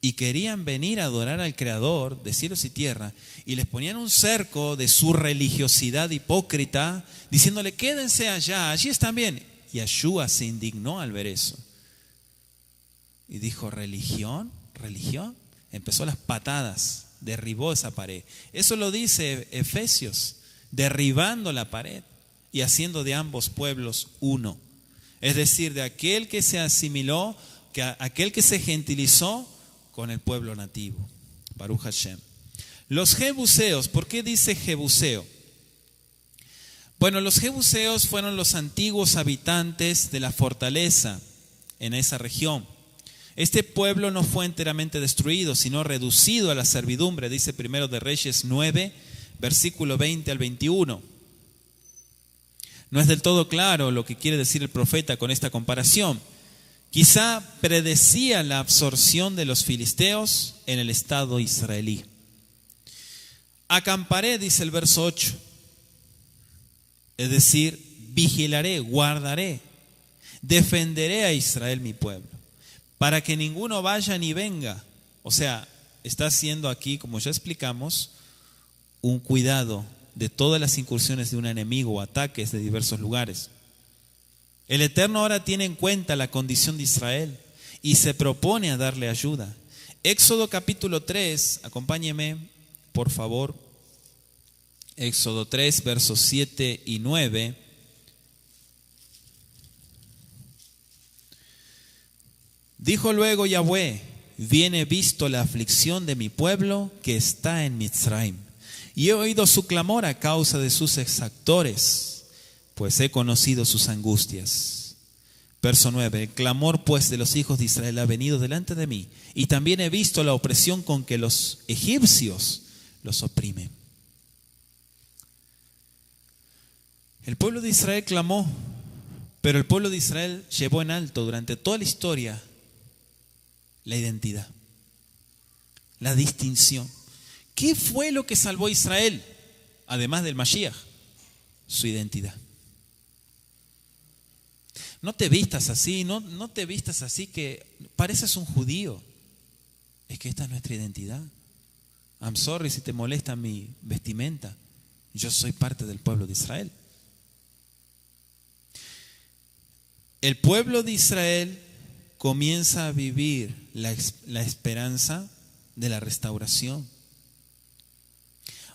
Y querían venir a adorar al Creador de cielos y tierra, y les ponían un cerco de su religiosidad hipócrita, diciéndole, quédense allá, allí están bien. Yahshua se indignó al ver eso. Y dijo, ¿religión? ¿Religión? Empezó las patadas, derribó esa pared. Eso lo dice Efesios, derribando la pared y haciendo de ambos pueblos uno. Es decir, de aquel que se asimiló, aquel que se gentilizó con el pueblo nativo. Baruch Hashem. Los jebuseos, ¿por qué dice jebuseo? Bueno, los jebuseos fueron los antiguos habitantes de la fortaleza en esa región. Este pueblo no fue enteramente destruido, sino reducido a la servidumbre, dice 1 de Reyes 9, versículo 20 al 21. No es del todo claro lo que quiere decir el profeta con esta comparación. Quizá predecía la absorción de los filisteos en el estado israelí. Acamparé, dice el verso 8. Es decir, vigilaré, guardaré, defenderé a Israel mi pueblo, para que ninguno vaya ni venga. O sea, está haciendo aquí, como ya explicamos, un cuidado de todas las incursiones de un enemigo o ataques de diversos lugares. El Eterno ahora tiene en cuenta la condición de Israel y se propone a darle ayuda. Éxodo capítulo 3, acompáñeme, por favor. Éxodo 3, versos 7 y 9. Dijo luego Yahweh, bien he visto la aflicción de mi pueblo que está en Mitzraim, y he oído su clamor a causa de sus exactores, pues he conocido sus angustias. Verso 9, el clamor pues de los hijos de Israel ha venido delante de mí, y también he visto la opresión con que los egipcios los oprimen. El pueblo de Israel clamó, pero el pueblo de Israel llevó en alto durante toda la historia la identidad, la distinción. ¿Qué fue lo que salvó a Israel? Además del Mashiach, su identidad. No te vistas así, no te vistas así que pareces un judío. Es que esta es nuestra identidad. I'm sorry si te molesta mi vestimenta. Yo soy parte del pueblo de Israel. El pueblo de Israel comienza a vivir la esperanza de la restauración.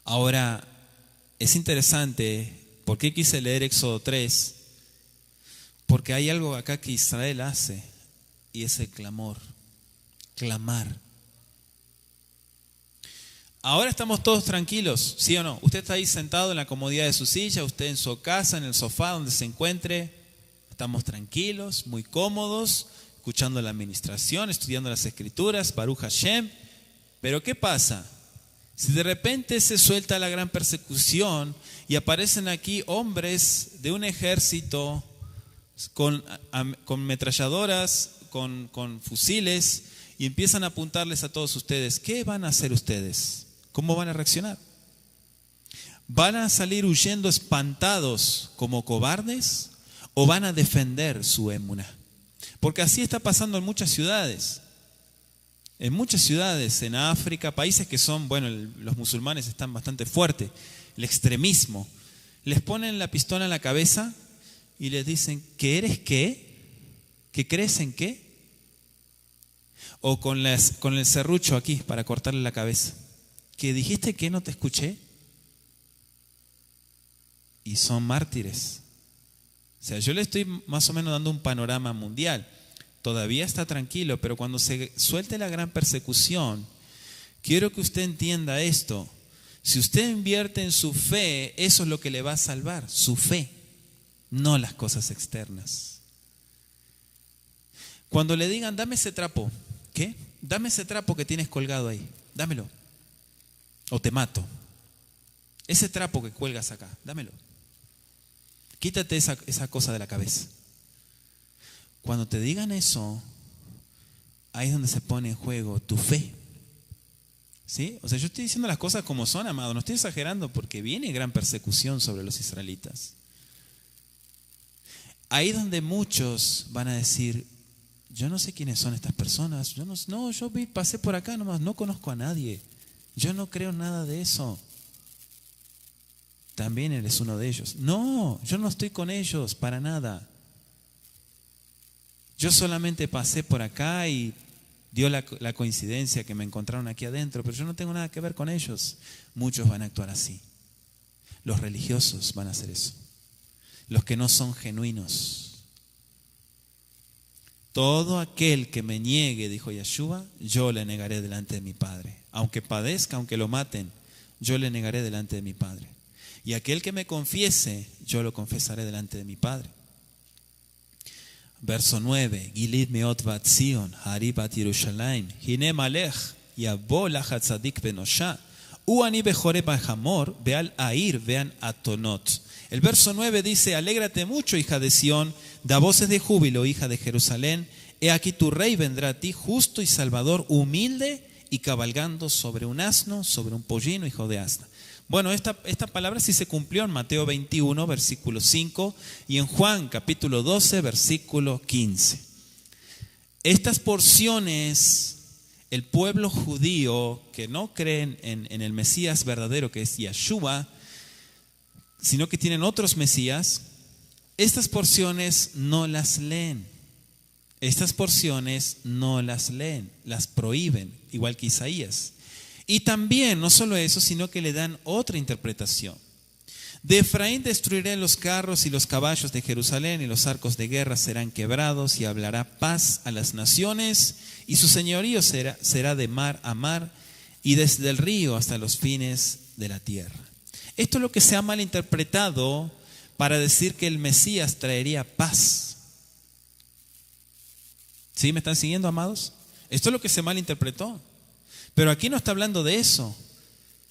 Ahora, es interesante, ¿por qué quise leer Éxodo 3? Porque hay algo acá que Israel hace, y es el clamor, clamar. Ahora estamos todos tranquilos, ¿sí o no? Usted está ahí sentado en la comodidad de su silla, usted en su casa, en el sofá donde se encuentre. Estamos tranquilos, muy cómodos, escuchando la administración, estudiando las escrituras, Baruch Hashem. Pero ¿qué pasa? Si de repente se suelta la gran persecución y aparecen aquí hombres de un ejército con ametralladoras, con fusiles, y empiezan a apuntarles a todos ustedes, ¿qué van a hacer ustedes? ¿Cómo van a reaccionar? ¿Van a salir huyendo espantados como cobardes o van a defender su emuná? Porque así está pasando en muchas ciudades. En muchas ciudades, en África, países que son, bueno, los musulmanes están bastante fuertes, el extremismo. Les ponen la pistola en la cabeza y les dicen, ¿que eres qué? ¿Que crees en qué? O con el serrucho aquí para cortarle la cabeza. ¿Que dijiste que no te escuché? Y son mártires. O sea, yo le estoy más o menos dando un panorama mundial. Todavía está tranquilo, pero cuando se suelte la gran persecución, quiero que usted entienda esto. Si usted invierte en su fe, eso es lo que le va a salvar, su fe, no las cosas externas. Cuando le digan, dame ese trapo, ¿qué? Dame ese trapo que tienes colgado ahí, dámelo. O te mato. Ese trapo que cuelgas acá, dámelo. Quítate esa cosa de la cabeza. Cuando te digan eso, ahí es donde se pone en juego tu fe. ¿Sí? O sea, yo estoy diciendo las cosas como son, amado. No estoy exagerando porque viene gran persecución sobre los israelitas. Ahí es donde muchos van a decir, yo no sé quiénes son estas personas. Yo pasé por acá nomás, no conozco a nadie. Yo no creo nada de eso. También eres uno de ellos. No, yo no estoy con ellos para nada. Yo solamente pasé por acá y dio la coincidencia que me encontraron aquí adentro, pero yo no tengo nada que ver con ellos. Muchos van a actuar así. Los religiosos van a hacer eso. Los que no son genuinos. Todo aquel que me niegue, dijo Yeshua, yo le negaré delante de mi Padre. Aunque padezca, aunque lo maten, yo le negaré delante de mi Padre. Y aquel que me confiese, yo lo confesaré delante de mi Padre. Verso 9. Gilid meot bat Zion, hari bat Yerushalayim, hine malech, yabo lachat tzadik benosha, uani bejore bajamor, beal air, vean atonot. El verso 9 dice, alégrate mucho, hija de Sión, da voces de júbilo, hija de Jerusalén, he aquí tu rey vendrá a ti, justo y salvador, humilde y cabalgando sobre un asno, sobre un pollino, hijo de asna. Bueno, esta palabra sí se cumplió en Mateo 21, versículo 5, y en Juan, capítulo 12, versículo 15. Estas porciones, el pueblo judío que no creen en el Mesías verdadero, que es Yeshua, sino que tienen otros Mesías, estas porciones no las leen. Estas porciones no las leen, las prohíben, igual que Isaías. Y también, no solo eso, sino que le dan otra interpretación. De Efraín destruiré los carros y los caballos de Jerusalén, y los arcos de guerra serán quebrados, y hablará paz a las naciones, y su señorío será de mar a mar, y desde el río hasta los fines de la tierra. Esto es lo que se ha malinterpretado para decir que el Mesías traería paz. ¿Sí? ¿Me están siguiendo, amados? Esto es lo que se malinterpretó. Pero aquí no está hablando de eso.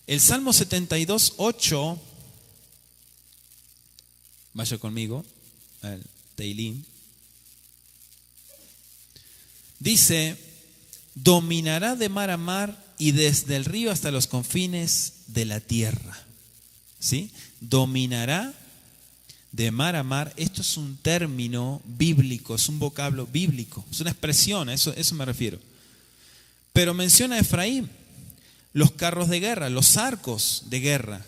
El Salmo 72, 8, vaya conmigo, al Teilim, dice, dominará de mar a mar y desde el río hasta los confines de la tierra. ¿Sí? Dominará de mar a mar. Esto es un término bíblico, es un vocablo bíblico, es una expresión, a eso me refiero. Pero menciona a Efraín, los carros de guerra, los arcos de guerra.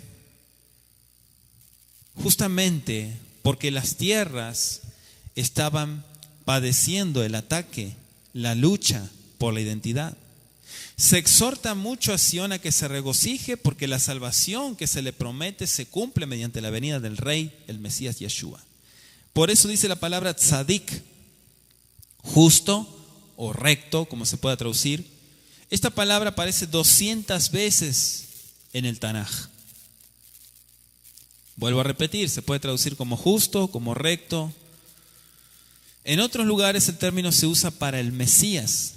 Justamente porque las tierras estaban padeciendo el ataque, la lucha por la identidad. Se exhorta mucho a Sión a que se regocije porque la salvación que se le promete se cumple mediante la venida del Rey, el Mesías Yeshua. Por eso dice la palabra tzadik, justo o recto, como se pueda traducir. Esta palabra aparece 200 veces en el Tanaj. Vuelvo a repetir, se puede traducir como justo, como recto. En otros lugares el término se usa para el Mesías.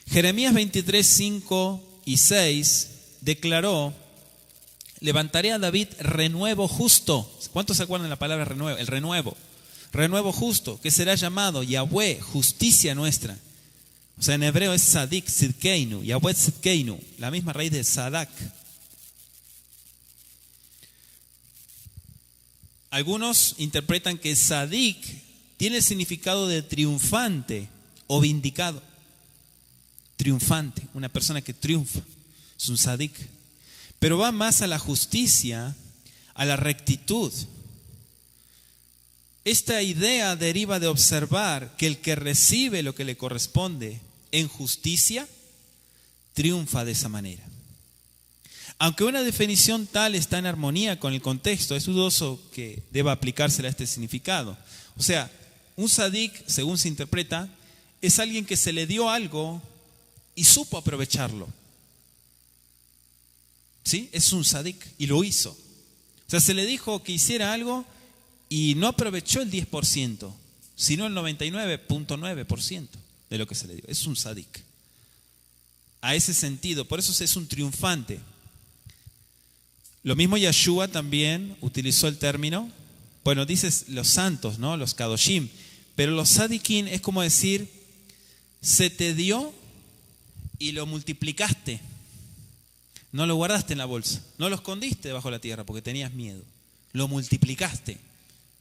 Jeremías 23, 5 y 6 declaró: levantaré a David renuevo justo. ¿Cuántos se acuerdan de la palabra renuevo? El renuevo. Renuevo justo, que será llamado Yahweh, justicia nuestra. O sea, en hebreo es Sadik, Sidkeinu, Yahweh Sidkeinu, la misma raíz de Sadak. Algunos interpretan que Sadik tiene el significado de triunfante o vindicado. Triunfante, una persona que triunfa, es un Sadik. Pero va más a la justicia, a la rectitud. Esta idea deriva de observar que el que recibe lo que le corresponde en justicia, triunfa de esa manera. Aunque una definición tal está en armonía con el contexto, es dudoso que deba aplicársela a este significado. O sea, un sadik, según se interpreta, es alguien que se le dio algo y supo aprovecharlo. ¿Sí? Es un sadik y lo hizo. O sea, se le dijo que hiciera algo y no aprovechó el 10%, sino el 99.9% de lo que se le dio. Es un sadik. A ese sentido, por eso es un triunfante. Lo mismo Yeshua también utilizó el término, bueno, dices los santos, ¿no? Los kadoshim, pero los sadikin es como decir, se te dio y lo multiplicaste. No lo guardaste en la bolsa, no lo escondiste debajo de la tierra porque tenías miedo. Lo multiplicaste.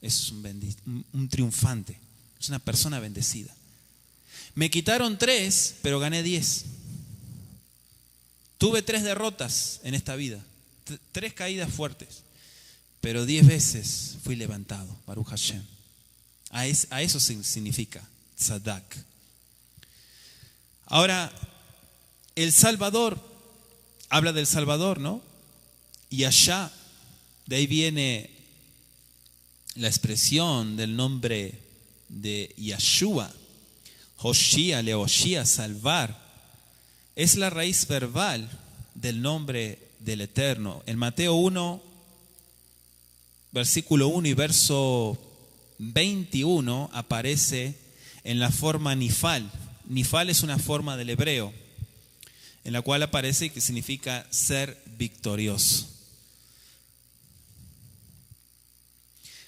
Es un triunfante, es una persona bendecida. Me quitaron 3, pero gané 10. Tuve 3 derrotas en esta vida, 3 caídas fuertes, pero 10 veces fui levantado, Baruch Hashem. A eso significa Tzadak. Ahora, el Salvador, habla del Salvador, ¿no? Y allá, de ahí viene la expresión del nombre de Yeshua, Hoshia, Leoshia, salvar. Es la raíz verbal del nombre del Eterno. En Mateo 1, versículo 1 y verso 21 aparece en la forma nifal. Nifal es una forma del hebreo, en la cual aparece que significa ser victorioso.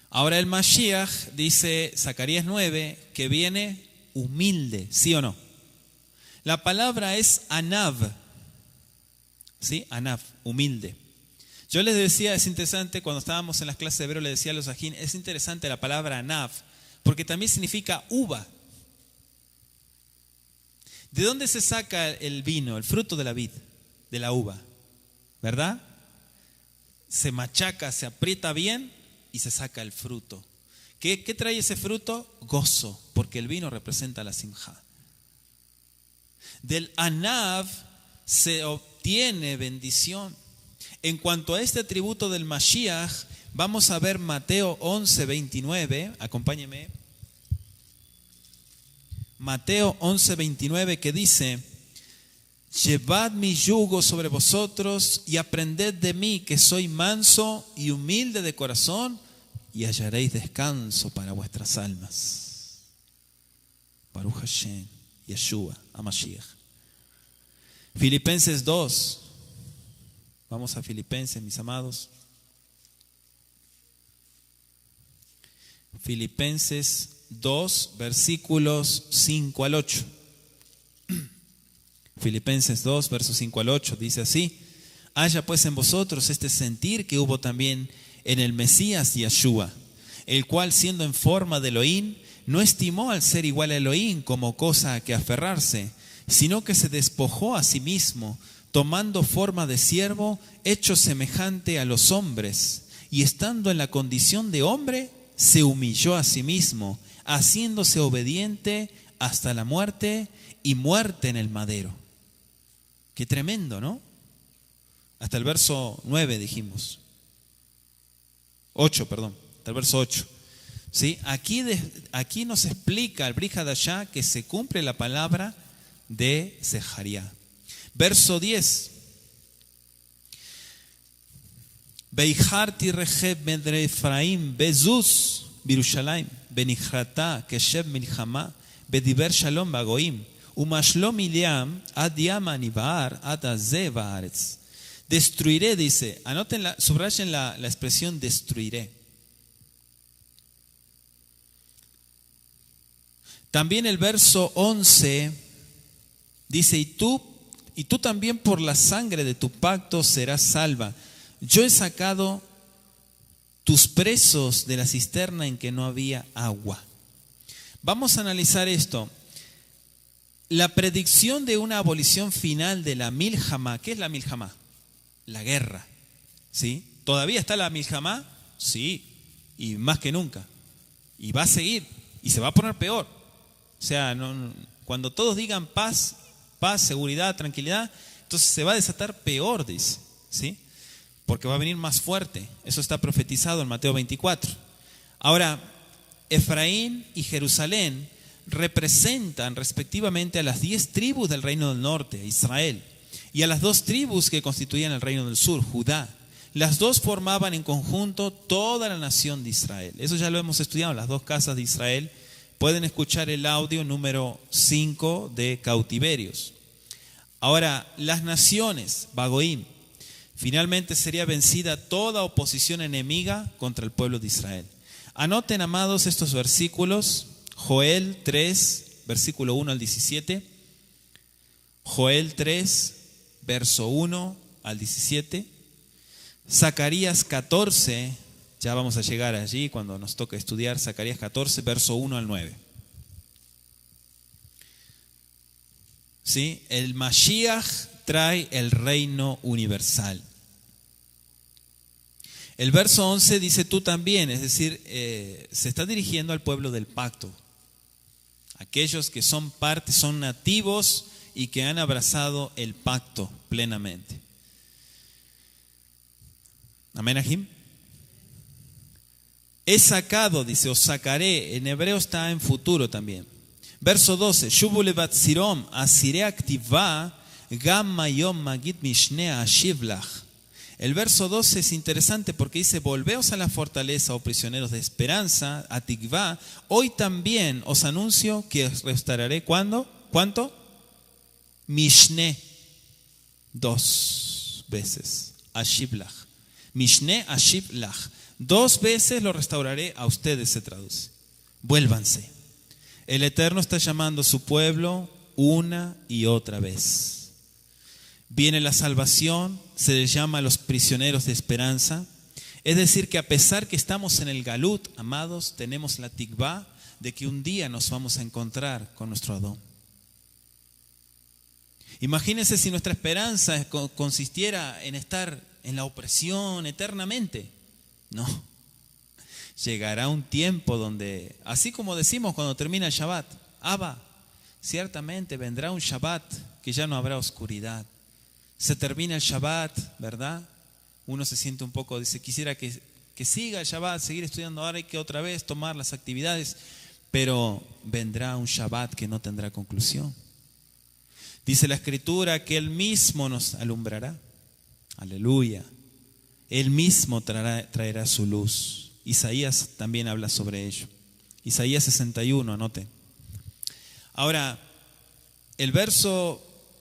Ahora el Mashiach, dice Zacarías 9, que viene humilde, ¿sí o no? La palabra es anav, ¿sí? Anav, humilde. Yo les decía, es interesante, cuando estábamos en las clases de hebreo, les decía a los ajín, es interesante la palabra anav, porque también significa uva. ¿De dónde se saca el vino, el fruto de la vid, de la uva? ¿Verdad? Se machaca, se aprieta bien y se saca el fruto. ¿Qué trae ese fruto? Gozo, porque el vino representa la simja. Del anav se obtiene bendición. En cuanto a este atributo del Mashiach, vamos a ver Mateo 11, 29. Acompáñeme. Mateo 11, 29, que dice: llevad mi yugo sobre vosotros y aprended de mí, que soy manso y humilde de corazón, y hallaréis descanso para vuestras almas. Baruch Hashem, Yeshua, HaMashiach. Filipenses 2. Vamos a Filipenses, mis amados. Filipenses 2, versículos 5 al 8. Filipenses 2, versos 5 al 8, dice así: haya pues en vosotros este sentir que hubo también en el Mesías Yeshua, el cual siendo en forma de Elohim, no estimó al ser igual a Elohim como cosa a que aferrarse, sino que se despojó a sí mismo, tomando forma de siervo, hecho semejante a los hombres, y estando en la condición de hombre, se humilló a sí mismo, haciéndose obediente hasta la muerte y muerte en el madero. Qué tremendo, ¿no? Hasta el verso 9 dijimos. 8, perdón, hasta el verso 8. ¿Sí? Aquí nos explica el Brit Hadashah que se cumple la palabra de Zeharia. Verso 10. Beicharti rejeb medre Efraim bezuz Birushalayim benichrata keshev milchama bediber shalom bagoim umashlom iliam ad yama nivar ad azeh baaretz. Destruiré, dice, anoten, subrayen la expresión destruiré. También el verso 11 dice, y tú también por la sangre de tu pacto serás salva. Yo he sacado tus presos de la cisterna en que no había agua. Vamos a analizar esto. La predicción de una abolición final de la milhamá. ¿Qué es la milhamá? La guerra. ¿Sí? ¿Todavía está la milhamá? Sí, y más que nunca. Y va a seguir, y se va a poner peor. O sea, cuando todos digan paz, seguridad, tranquilidad, entonces se va a desatar peor, dice. ¿Sí? Porque va a venir más fuerte. Eso está profetizado en Mateo 24. Ahora, Efraín y Jerusalén representan respectivamente a las 10 tribus del reino del norte, Israel, y a las 2 tribus que constituían el reino del sur, Judá. Las 2 formaban en conjunto toda la nación de Israel. Eso ya lo hemos estudiado, las 2 casas de Israel. Pueden escuchar el audio número 5 de Cautiverios. Ahora, las naciones, Bagoim, finalmente sería vencida toda oposición enemiga contra el pueblo de Israel. Anoten, amados, estos versículos. Joel 3, versículo 1 al 17. Joel 3, verso 1 al 17. Zacarías 14, ya vamos a llegar allí cuando nos toque estudiar. Zacarías 14, verso 1 al 9. ¿Sí? El Mashiach trae el reino universal. El verso 11 dice tú también, es decir, se está dirigiendo al pueblo del pacto. Aquellos que son parte, son nativos y que han abrazado el pacto plenamente. Amén, Ajim. He sacado, dice, os sacaré. En hebreo está en futuro también. Verso 12. Shubu levat sirom, asiré activa, gam mayom magid mishnea ashivlach. El verso 12 es interesante porque dice, volveos a la fortaleza, oh prisioneros de esperanza, a Tikvá. Hoy también os anuncio que os restauraré. ¿Cuándo? ¿Cuánto? Mishne. 2 veces. Ashivlach. Mishne ashivlach. 2 veces lo restauraré a ustedes, se traduce. Vuélvanse. El Eterno está llamando a su pueblo una y otra vez. Viene la salvación, se les llama a los prisioneros de esperanza. Es decir, que a pesar que estamos en el Galut, amados, tenemos la tikvá de que un día nos vamos a encontrar con nuestro Adón. Imagínense si nuestra esperanza consistiera en estar en la opresión eternamente. No. Llegará un tiempo donde, así como decimos cuando termina el Shabbat, Abba, ciertamente vendrá un Shabbat que ya no habrá oscuridad. Se termina el Shabbat, ¿verdad? Uno se siente un poco, dice, quisiera que siga el Shabbat, seguir estudiando, ahora hay que otra vez tomar las actividades, pero vendrá un Shabbat que no tendrá conclusión. Dice la Escritura que Él mismo nos alumbrará. Aleluya. Él mismo traerá su luz. Isaías también habla sobre ello. Isaías 61, anoten. Ahora,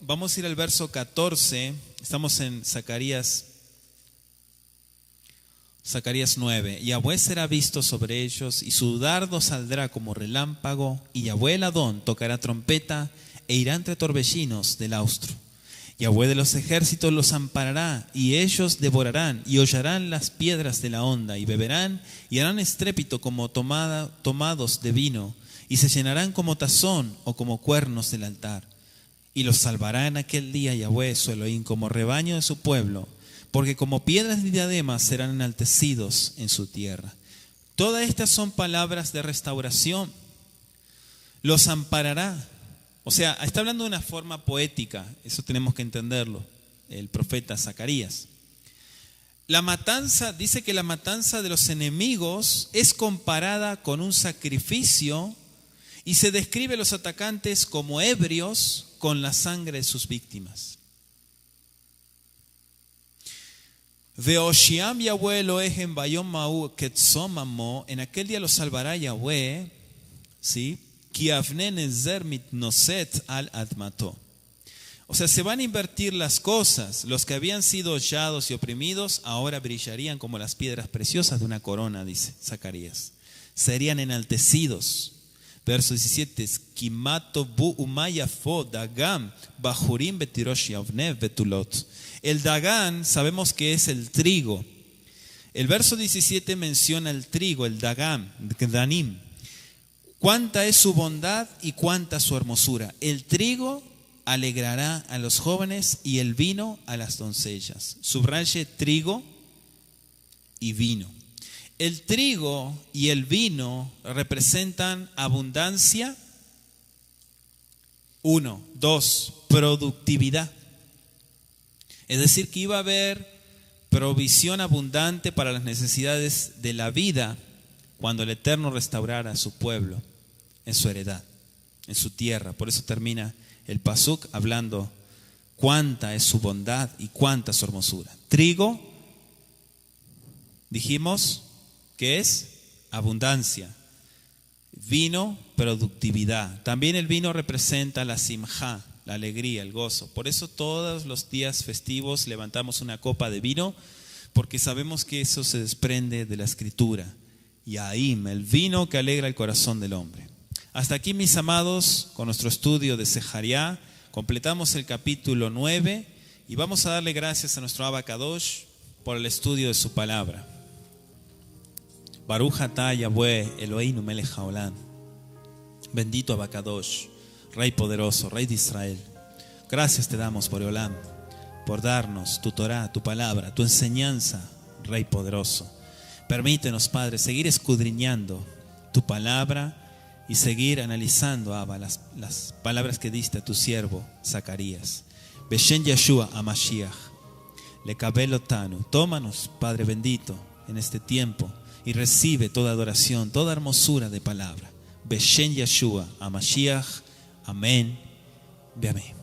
vamos a ir al verso 14. Estamos en Zacarías 9. Yahweh será visto sobre ellos y su dardo saldrá como relámpago y Yahweh el Adón tocará trompeta e irá entre torbellinos del austro. Yahweh de los ejércitos los amparará y ellos devorarán y hollarán las piedras de la honda y beberán y harán estrépito como tomados de vino y se llenarán como tazón o como cuernos del altar. Y los salvará en aquel día Yahweh su Elohim como rebaño de su pueblo, porque como piedras de diadema serán enaltecidos en su tierra. Todas estas son palabras de restauración. Los amparará. O sea, está hablando de una forma poética, eso tenemos que entenderlo, el profeta Zacarías. La matanza, dice que la matanza de los enemigos es comparada con un sacrificio y se describe a los atacantes como ebrios con la sangre de sus víctimas. Veoshiam Yahweh Elohem Bayom Mau Ketzomamo, en aquel día los salvará Yahweh, ¿sí? Ki avne nezer mitnoset al admato. O sea, se van a invertir las cosas. Los que habían sido hollados y oprimidos ahora brillarían como las piedras preciosas de una corona, dice Zacarías. Serían enaltecidos. Verso 17. Kimato bu umayafo dagam bajurim betirosh yavnev betulot. El dagán sabemos que es el trigo. El verso 17 menciona el trigo, el dagam, danim. Cuánta es su bondad y cuánta su hermosura. El trigo alegrará a los jóvenes y el vino a las doncellas. Subraye trigo y vino. El trigo y el vino representan abundancia. 1, 2, productividad. Es decir, que iba a haber provisión abundante para las necesidades de la vida cuando el Eterno restaurara a su pueblo en su heredad, en su tierra. Por eso termina el pasuk hablando cuánta es su bondad y cuánta su hermosura. Trigo, dijimos que es abundancia. Vino, productividad. También el vino representa la simjá, la alegría, el gozo. Por eso todos los días festivos levantamos una copa de vino, porque sabemos que eso se desprende de la escritura. Yaim, el vino que alegra el corazón del hombre. Hasta aquí, mis amados, con nuestro estudio de Zechariah, completamos el capítulo 9 y vamos a darle gracias a nuestro Abba Kadosh por el estudio de su palabra. Baruch atah Yahweh Eloheinu melech haolam. Bendito Abba Kadosh, Rey poderoso, Rey de Israel. Gracias te damos por Olam, por darnos tu Torah, tu palabra, tu enseñanza, Rey poderoso. Permítenos, Padre, seguir escudriñando tu palabra y seguir analizando, Abba, las palabras que diste a tu siervo Zacarías. Beshen Yeshua HaMashiach, lekabel otanu. Tómanos, Padre bendito, en este tiempo y recibe toda adoración, toda hermosura de palabra. Beshen Yeshua HaMashiach. Amén. Amén.